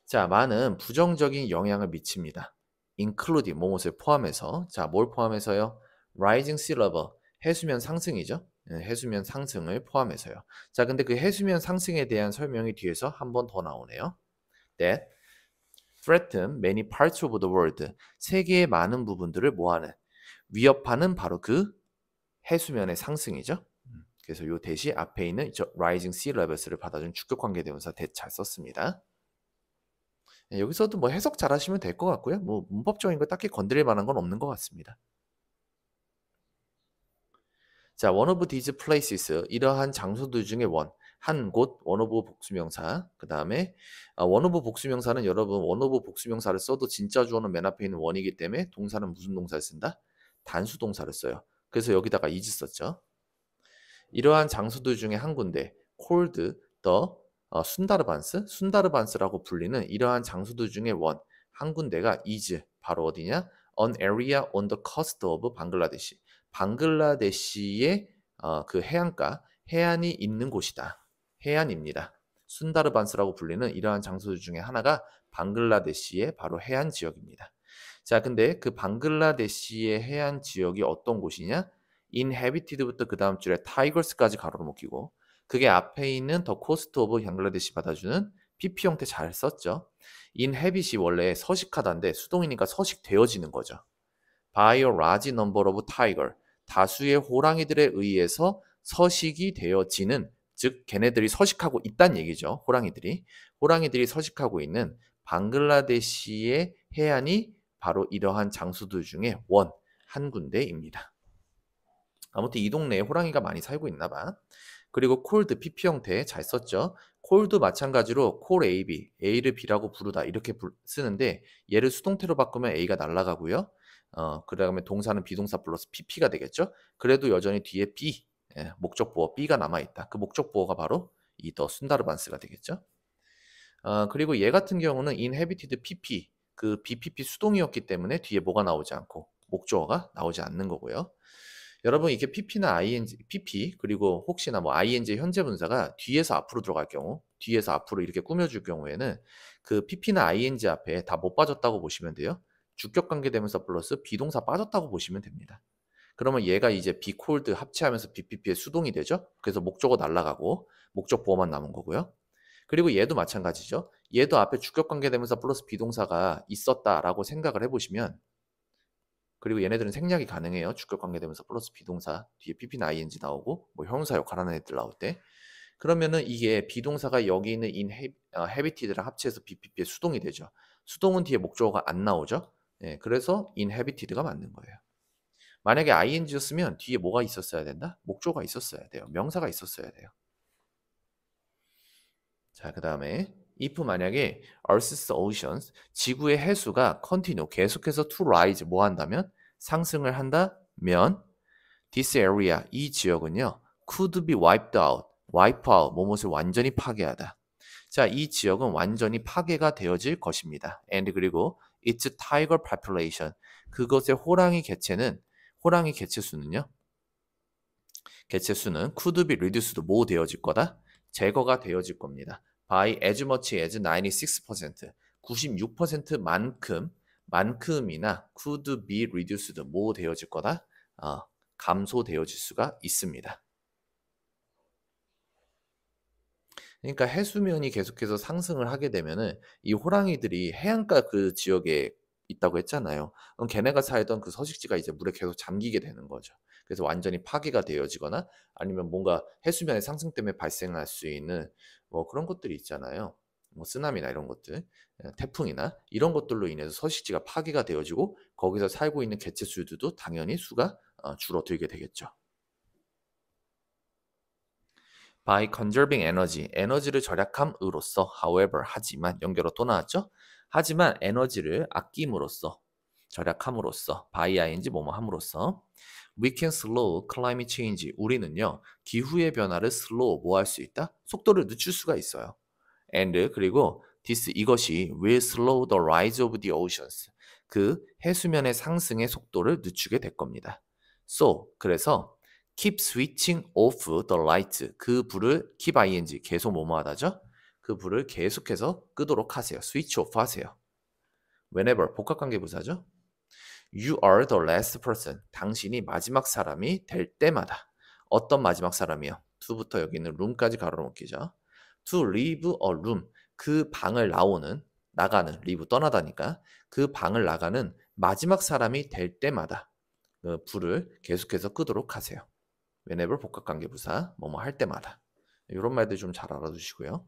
자, 많은 부정적인 영향을 미칩니다. including, 뭐뭇을 포함해서. 자, 뭘 포함해서요? rising sea level, 해수면 상승이죠. 해수면 상승을 포함해서요. 자, 근데 그 해수면 상승에 대한 설명이 뒤에서 한 번 더 나오네요. That threaten many parts of the world. 세계의 많은 부분들을 뭐하는? 위협하는 바로 그 해수면의 상승이죠. 그래서 요 대시 앞에 있는 저 rising sea levels를 받아준 주격관계대명사 that 잘 썼습니다. 여기서도 뭐 해석 잘 하시면 될 것 같고요. 뭐 문법적인 거 딱히 건드릴 만한 건 없는 것 같습니다. 자, one of these places, 이러한 장소들 중에 한 곳, one of 복수명사. 그 다음에 one of 복수명사는 여러분 one of 복수명사를 써도 진짜 주어는 맨 앞에 있는 one이기 때문에 동사는 무슨 동사를 쓴다? 단수 동사를 써요. 그래서 여기다가 is 썼죠. 이러한 장소들 중에 한 군데, called the 순다르반스라고 불리는 이러한 장소들 중에 한 군데가 is, 바로 어디냐? An area on the coast of 방글라데시. 방글라데시의 그 해안가, 해안이 있는 곳이다. 해안입니다. 순다르반스라고 불리는 이러한 장소들 중에 하나가 방글라데시의 바로 해안 지역입니다. 자, 근데 그 방글라데시의 해안 지역이 어떤 곳이냐? inhabited부터 그 다음 줄에 tigers까지 가로로 묶이고, 그게 앞에 있는 the coast of 방글라데시 받아주는 PP 형태 잘 썼죠. inhabit이 원래 서식하다인데 수동이니까 서식되어지는 거죠. by a large number of tiger, 다수의 호랑이들에 의해서 서식이 되어지는, 즉 걔네들이 서식하고 있다는 얘기죠. 호랑이들이 서식하고 있는 방글라데시의 해안이 바로 이러한 장소들 중에 한 군데입니다. 아무튼 이 동네에 호랑이가 많이 살고 있나 봐. 그리고 콜드 PP 형태 잘 썼죠. 콜도 마찬가지로 콜 A, B, A를 B라고 부르다 이렇게 쓰는데 얘를 수동태로 바꾸면 A가 날아가고요. 그 다음에 동사는 비동사 플러스 PP가 되겠죠. 그래도 여전히 뒤에 B, 목적보어 B가 남아있다. 그 목적보어가 바로 이 더 순다르반스가 되겠죠. 그리고 얘 같은 경우는 inhabited PP, 그 BPP 수동이었기 때문에 뒤에 뭐가 나오지 않고 목적어가 나오지 않는 거고요. 여러분 이게 PP나 ING, PP 그리고 혹시나 뭐 ING 현재 분사가 뒤에서 앞으로 들어갈 경우, 뒤에서 앞으로 이렇게 꾸며줄 경우에는 그 PP나 ING 앞에 다 못 빠졌다고 보시면 돼요. 주격관계대명사 플러스 비동사 빠졌다고 보시면 됩니다. 그러면 얘가 이제 be called 합체하면서 BPP의 수동이 되죠. 그래서 목적어 날라가고 목적 보어만 남은 거고요. 그리고 얘도 마찬가지죠. 얘도 앞에 주격관계대명사 플러스 비동사가 있었다라고 생각을 해보시면, 그리고 얘네들은 생략이 가능해요. 주격관계대명사 플러스 비동사 뒤에 PP나 ING 나오고 뭐 형용사 역할하는 애들 나올 때. 그러면은 이게 비동사가 여기 있는 inhabited랑 합체해서 BPP의 수동이 되죠. 수동은 뒤에 목적어가 안 나오죠. 그래서 inhabited가 맞는 거예요. 만약에 ing였으면 뒤에 뭐가 있었어야 된다? 목적어가 있었어야 돼요. 명사가 있었어야 돼요. 자, 그 다음에 if 만약에 Earth's oceans, 지구의 해수가 continue, 계속해서 to rise, 뭐 한다면? 상승을 한다면 this area, 이 지역은요 could be wiped out, wipe out, 뭐뭇을 완전히 파괴하다. 자, 이 지역은 완전히 파괴가 되어질 것입니다. and 그리고 its tiger population, 그것의 호랑이 개체수는요 could be reduced, 뭐 되어질 거다? 제거가 되어질 겁니다. by as much as 96%, 96%만큼이나 could be reduced, 뭐 되어질 거다? 감소되어질 수가 있습니다. 그러니까 해수면이 계속해서 상승을 하게 되면은 이 호랑이들이 해안가 그 지역에 있다고 했잖아요. 그럼 걔네가 살던 그 서식지가 이제 물에 계속 잠기게 되는 거죠. 그래서 완전히 파괴가 되어지거나 아니면 뭔가 해수면의 상승 때문에 발생할 수 있는 뭐 그런 것들이 있잖아요. 뭐 쓰나미나 이런 것들, 태풍이나 이런 것들로 인해서 서식지가 파괴가 되어지고 거기서 살고 있는 개체수들도 당연히 수가 줄어들게 되겠죠. by conserving energy, 에너지를 절약함으로써, however, 하지만, 연결어 또 나왔죠? 하지만 에너지를 아낌으로써, 절약함으로써, by ing 뭐뭐 함으로써, we can slow climate change, 우리는요 기후의 변화를 slow 뭐 할 수 있다? 속도를 늦출 수가 있어요. and 그리고 this, 이것이 will slow the rise of the oceans, 그 해수면의 상승의 속도를 늦추게 될 겁니다. so, 그래서 keep switching off the lights, 그 불을 keep ing, 계속 뭐뭐 하다죠? 그 불을 계속해서 끄도록 하세요. switch off 하세요. whenever, 복합관계부사죠. You are the last person. 당신이 마지막 사람이 될 때마다. 어떤 마지막 사람이요? to부터 여기 있는 room까지 가로로 묶이죠. To leave a room. 그 방을 나가는, leave 떠나다니까 그 방을 나가는 마지막 사람이 될 때마다 그 불을 계속해서 끄도록 하세요. whenever 복합관계부사 뭐뭐 할 때마다. 이런 말들 좀 잘 알아두시고요.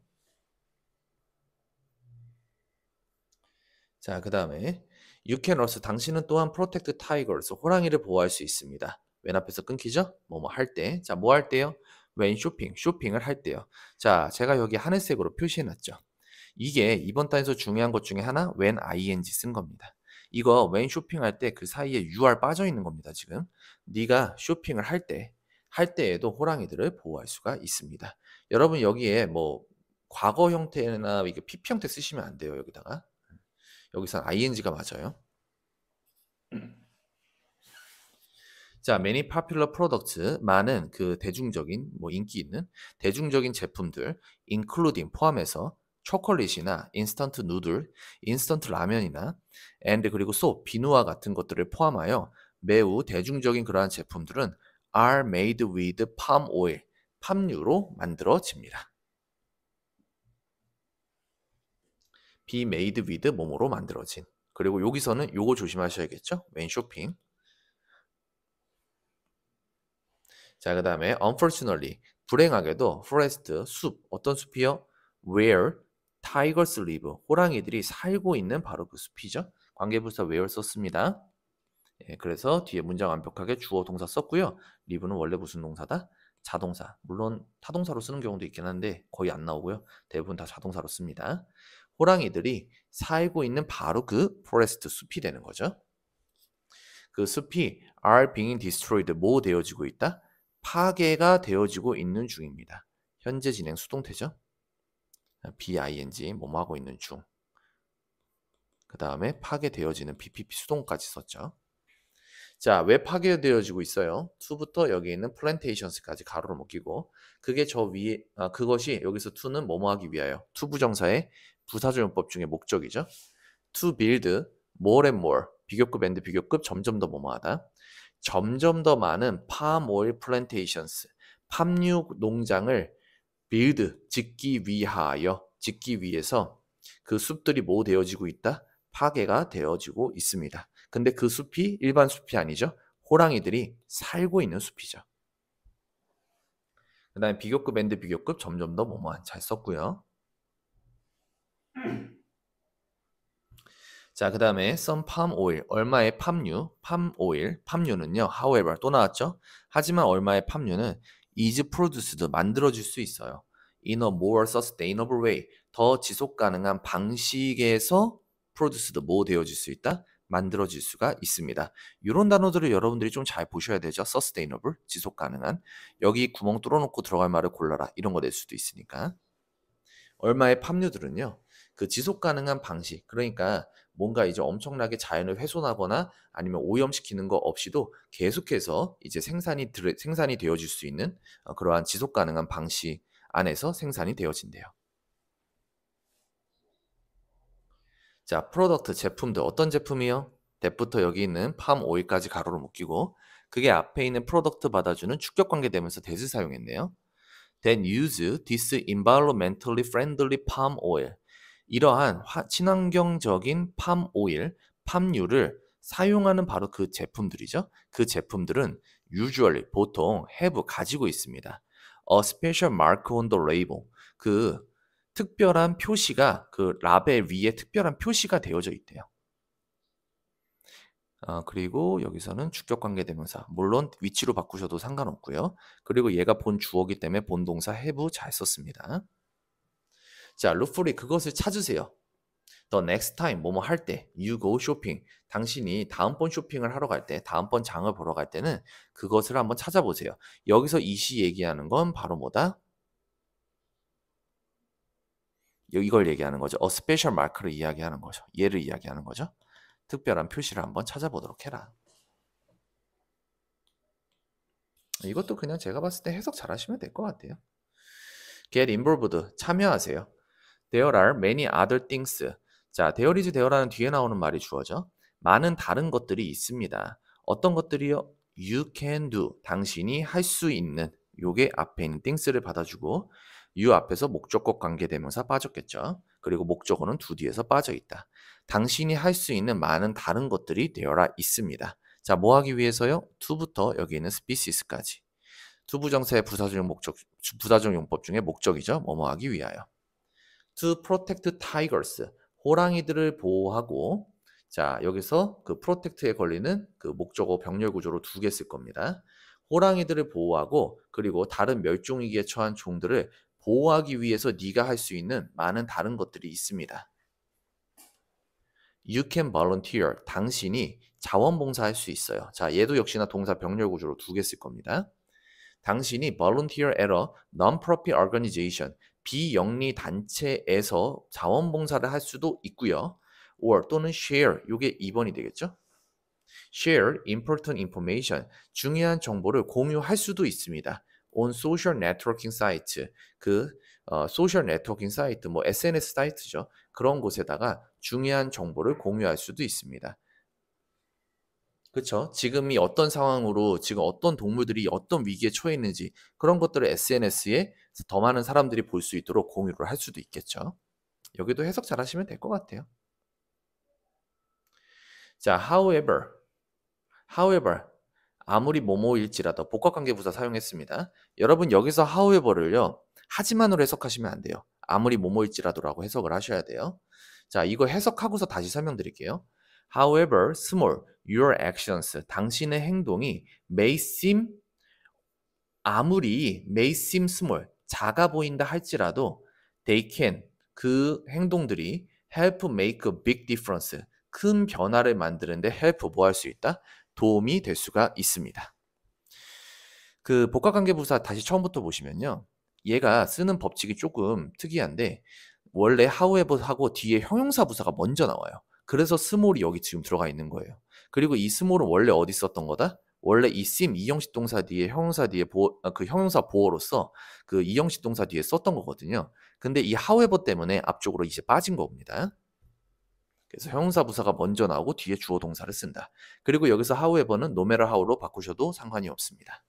자, 그 다음에 You can also 당신은 또한 protect tigers 호랑이를 보호할 수 있습니다. 왼 앞에서 끊기죠? 뭐뭐 할 때. 자, 뭐 할 때요? when 쇼핑을 할 때요. 자, 제가 여기 하늘색으로 표시해 놨죠. 이게 이번 단에서 중요한 것 중에 하나 when ing 쓴 겁니다. 이거 when 쇼핑할 때 그 사이에 UR 빠져 있는 겁니다, 지금. 네가 쇼핑을 할 때에도 호랑이들을 보호할 수가 있습니다. 여러분 여기에 뭐 과거 형태나 이게 PP 형태 쓰시면 안 돼요, 여기다가. 여기선 ing가 맞아요. 자, many popular products, 많은 그 대중적인, 뭐 인기 있는 대중적인 제품들, including 포함해서 초콜릿이나 인스턴트 누들, 인스턴트 라면이나 and 그리고 소, 비누와 같은 것들을 포함하여 매우 대중적인 그러한 제품들은 are made with palm oil, 팜유로 만들어집니다. be made with 뭐뭐로 만들어진. 그리고 여기서는 요거 조심하셔야겠죠? when shopping. 자, 그 다음에 unfortunately, 불행하게도 forest, 숲, 어떤 숲이요? where tigers live, 호랑이들이 살고 있는 바로 그 숲이죠. 관계부사 where 썼습니다. 예, 그래서 뒤에 문장 완벽하게 주어 동사 썼고요. live는 원래 무슨 동사다? 자동사. 물론 타동사로 쓰는 경우도 있긴 한데 거의 안 나오고요. 대부분 다 자동사로 씁니다. 호랑이들이 살고 있는 바로 그 forest, 숲이 되는 거죠. 그 숲이 are being destroyed, 뭐 되어지고 있다? 파괴가 되어지고 있는 중입니다. 현재 진행 수동태죠. BING 뭐뭐 하고 있는 중. 그 다음에 파괴되어지는 PPP 수동까지 썼죠. 자, 왜 파괴되어지고 있어요? to부터 여기 있는 plantations까지 가로로 묶이고 그게 저 위에 그것이 여기서 to는 뭐뭐 하기 위하여 to 부정사의 부사조용법 중에 목적이죠. to build more and more 비교급 and 비교급 점점 더 뭐뭐하다. 점점 더 많은 palm oil plantations 팜유 농장을 build 짓기 위해서 그 숲들이 뭐 되어지고 있다? 파괴가 되어지고 있습니다. 근데 그 숲이 일반 숲이 아니죠. 호랑이들이 살고 있는 숲이죠. 그 다음에 비교급 and 비교급 점점 더 뭐뭐한 잘 썼고요. 자, 그 다음에 some palm oil, 얼마의 팜유는요, however, 또 나왔죠? 하지만 얼마의 팜유는 is produced, 만들어질 수 있어요. in a more sustainable way, 더 지속 가능한 방식에서 produced, 뭐 되어질 수 있다? 만들어질 수가 있습니다. 이런 단어들을 여러분들이 좀 잘 보셔야 되죠. sustainable, 지속 가능한. 여기 구멍 뚫어놓고 들어갈 말을 골라라. 이런 거 낼 수도 있으니까. 얼마의 팜유들은요, 그 지속 가능한 방식, 그러니까 뭔가 이제 엄청나게 자연을 훼손하거나 아니면 오염시키는 거 없이도 계속해서 이제 생산이 되어질 수 있는 그러한 지속 가능한 방식 안에서 생산이 되어진대요. 자, 프로덕트 제품들 어떤 제품이요? 대부터 여기 있는 팜 오일까지 가로로 묶이고 그게 앞에 있는 프로덕트 받아주는 축격 관계 되면서 that을 사용했네요. Then use this environmentally friendly palm oil. 이러한 친환경적인 팜 오일, 팜유를 사용하는 바로 그 제품들이죠. 그 제품들은 usually 보통 have 가지고 있습니다. A special mark on the label. 그 특별한 표시가 그 라벨 위에 특별한 표시가 되어져 있대요. 그리고 여기서는 주격관계대명사 물론 위치로 바꾸셔도 상관없고요. 그리고 얘가 본 주어기 때문에 본동사 have 잘 썼습니다. 자, 루프리 그것을 찾으세요. The next time 뭐뭐 할 때 you go shopping 당신이 다음번 쇼핑을 하러 갈 때 다음번 장을 보러 갈 때는 그것을 한번 찾아보세요. 여기서 이시 얘기하는 건 바로 뭐다? 이걸 얘기하는 거죠. A special mark를 이야기하는 거죠. 얘를 이야기하는 거죠. 특별한 표시를 한번 찾아보도록 해라. 이것도 그냥 제가 봤을 때 해석 잘 하시면 될 것 같아요. Get involved, 참여하세요. There are many other things. 자, there is there라는 뒤에 나오는 말이 주어져. 많은 다른 것들이 있습니다. 어떤 것들이요? You can do. 당신이 할 수 있는. 요게 앞에 있는 things를 받아주고 you 앞에서 목적격 관계대명사 빠졌겠죠. 그리고 목적어는 do 뒤에서 빠져있다. 당신이 할 수 있는 많은 다른 것들이 되어라 있습니다. 자, 뭐 하기 위해서요? to부터 여기 있는 species까지. 투부정사의 부사적 용법 중에 목적이죠. 뭐뭐 하기 위하여. To protect tigers. 호랑이들을 보호하고 자, 여기서 그 protect에 걸리는 그 목적어 병렬 구조로 두 개 쓸 겁니다. 호랑이들을 보호하고 그리고 다른 멸종위기에 처한 종들을 보호하기 위해서 네가 할 수 있는 많은 다른 것들이 있습니다. You can volunteer. 당신이 자원봉사할 수 있어요. 자, 얘도 역시나 동사 병렬 구조로 두 개 쓸 겁니다. 당신이 volunteer at a non-profit organization, 비영리 단체에서 자원봉사를 할 수도 있고요. or 또는 share, 이게 2번이 되겠죠? share important information, 중요한 정보를 공유할 수도 있습니다. on social networking site, 소셜 네트워킹 사이트, 뭐 SNS 사이트죠. 그런 곳에다가 중요한 정보를 공유할 수도 있습니다. 그쵸? 지금이 어떤 상황으로 지금 어떤 동물들이 어떤 위기에 처해 있는지 그런 것들을 SNS에 더 많은 사람들이 볼 수 있도록 공유를 할 수도 있겠죠. 여기도 해석 잘 하시면 될 것 같아요. 자, however, 아무리 뭐뭐일지라도 복합관계부사 사용했습니다. 여러분 여기서 however를요. 하지만으로 해석하시면 안 돼요. 아무리 뭐뭐일지라도라고 해석을 하셔야 돼요. 자, 이거 해석하고서 다시 설명드릴게요. However small your actions, 당신의 행동이 may seem small, 작아 보인다 할지라도 they can, 그 행동들이 help make a big difference, 큰 변화를 만드는데 help 뭐 할 수 있다? 도움이 될 수가 있습니다. 그 복합관계부사 다시 처음부터 보시면요. 얘가 쓰는 법칙이 조금 특이한데 원래 however 하고 뒤에 형용사 부사가 먼저 나와요. 그래서 small이 여기 지금 들어가 있는 거예요. 그리고 이 small은 원래 어디 썼던 거다? 원래 이 seem 이형식 동사 뒤에 형용사 뒤에 그 형용사 보어로서 그 이형식 동사 뒤에 썼던 거거든요. 근데 이 however 때문에 앞쪽으로 이제 빠진 겁니다. 그래서 형용사 부사가 먼저 나오고 뒤에 주어 동사를 쓴다. 그리고 여기서 however는 no matter how로 바꾸셔도 상관이 없습니다.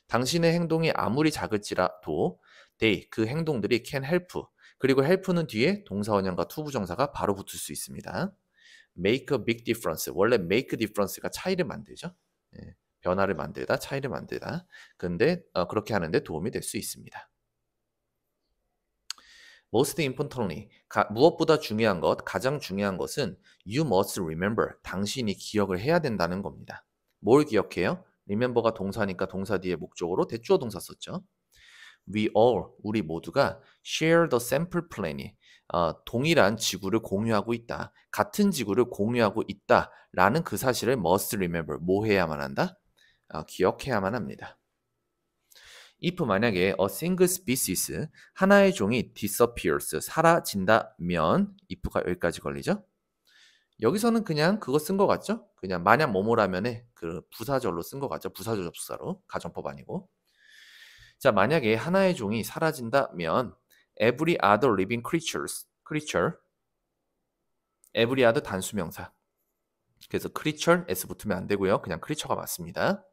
당신의 행동이 아무리 작을지라도 they, 그 행동들이 can help, 그리고 help는 뒤에 동사원형과 투부정사가 바로 붙을 수 있습니다. make a big difference, 원래 make difference가 차이를 만들죠. 예, 변화를 만들다, 차이를 만들다. 근데 그렇게 하는데 도움이 될 수 있습니다. Most importantly, 무엇보다 중요한 것, 가장 중요한 것은 you must remember, 당신이 기억을 해야 된다는 겁니다. 뭘 기억해요? remember가 동사니까 동사 뒤에 목적으로 대주어 동사 썼죠. We all, 우리 모두가 share the sample plan이 동일한 지구를 공유하고 있다. 같은 지구를 공유하고 있다라는 그 사실을 must remember, 뭐 해야만 한다? 기억해야만 합니다. if 만약에 a single species, 하나의 종이 disappears, 사라진다면 if가 여기까지 걸리죠? 여기서는 그냥 그거 쓴 것 같죠? 그냥 만약 뭐뭐라면에 그 부사절로 쓴 것 같죠? 부사절 접수사로, 가정법 아니고. 자, 만약에 하나의 종이 사라진다면 every other living creature, every other 단수명사. 그래서 creature, s 붙으면 안 되고요. 그냥 creature가 맞습니다.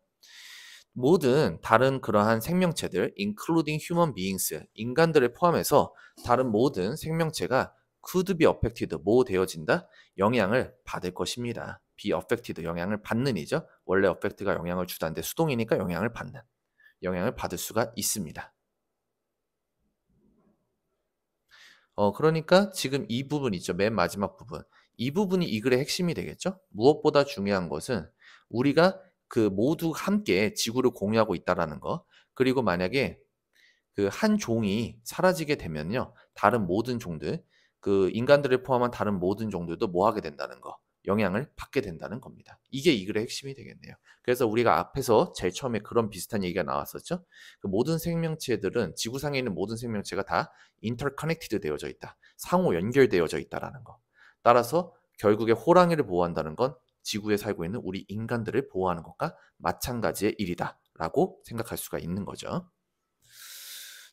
모든 다른 그러한 생명체들, including human beings, 인간들을 포함해서 다른 모든 생명체가 could be affected, 뭐 되어진다? 영향을 받을 것입니다. be affected, 영향을 받는 이죠. 원래 affect가 영향을 주다인데 수동이니까 영향을 받는, 영향을 받을 수가 있습니다. 그러니까 지금 이 부분 있죠. 맨 마지막 부분. 이 부분이 이 글의 핵심이 되겠죠. 무엇보다 중요한 것은 우리가 그 모두 함께 지구를 공유하고 있다라는 거. 그리고 만약에 그 한 종이 사라지게 되면요. 다른 모든 종들, 그 인간들을 포함한 다른 모든 종들도 뭐 하게 된다는 거. 영향을 받게 된다는 겁니다. 이게 이 글의 핵심이 되겠네요. 그래서 우리가 앞에서 제일 처음에 그런 비슷한 얘기가 나왔었죠. 그 모든 생명체들은 지구상에 있는 모든 생명체가 다 interconnected 되어져 있다. 상호 연결되어져 있다라는 거. 따라서 결국에 호랑이를 보호한다는 건 지구에 살고 있는 우리 인간들을 보호하는 것과 마찬가지의 일이다라고 생각할 수가 있는 거죠.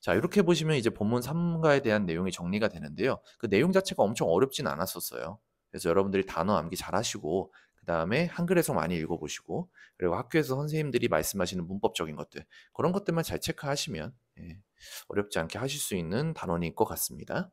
자, 이렇게 보시면 이제 본문 3가에 대한 내용이 정리가 되는데요. 그 내용 자체가 엄청 어렵진 않았었어요. 그래서 여러분들이 단어 암기 잘하시고 그다음에 한글 해석 많이 읽어보시고 그리고 학교에서 선생님들이 말씀하시는 문법적인 것들 그런 것들만 잘 체크하시면 어렵지 않게 하실 수 있는 단원일 것 같습니다.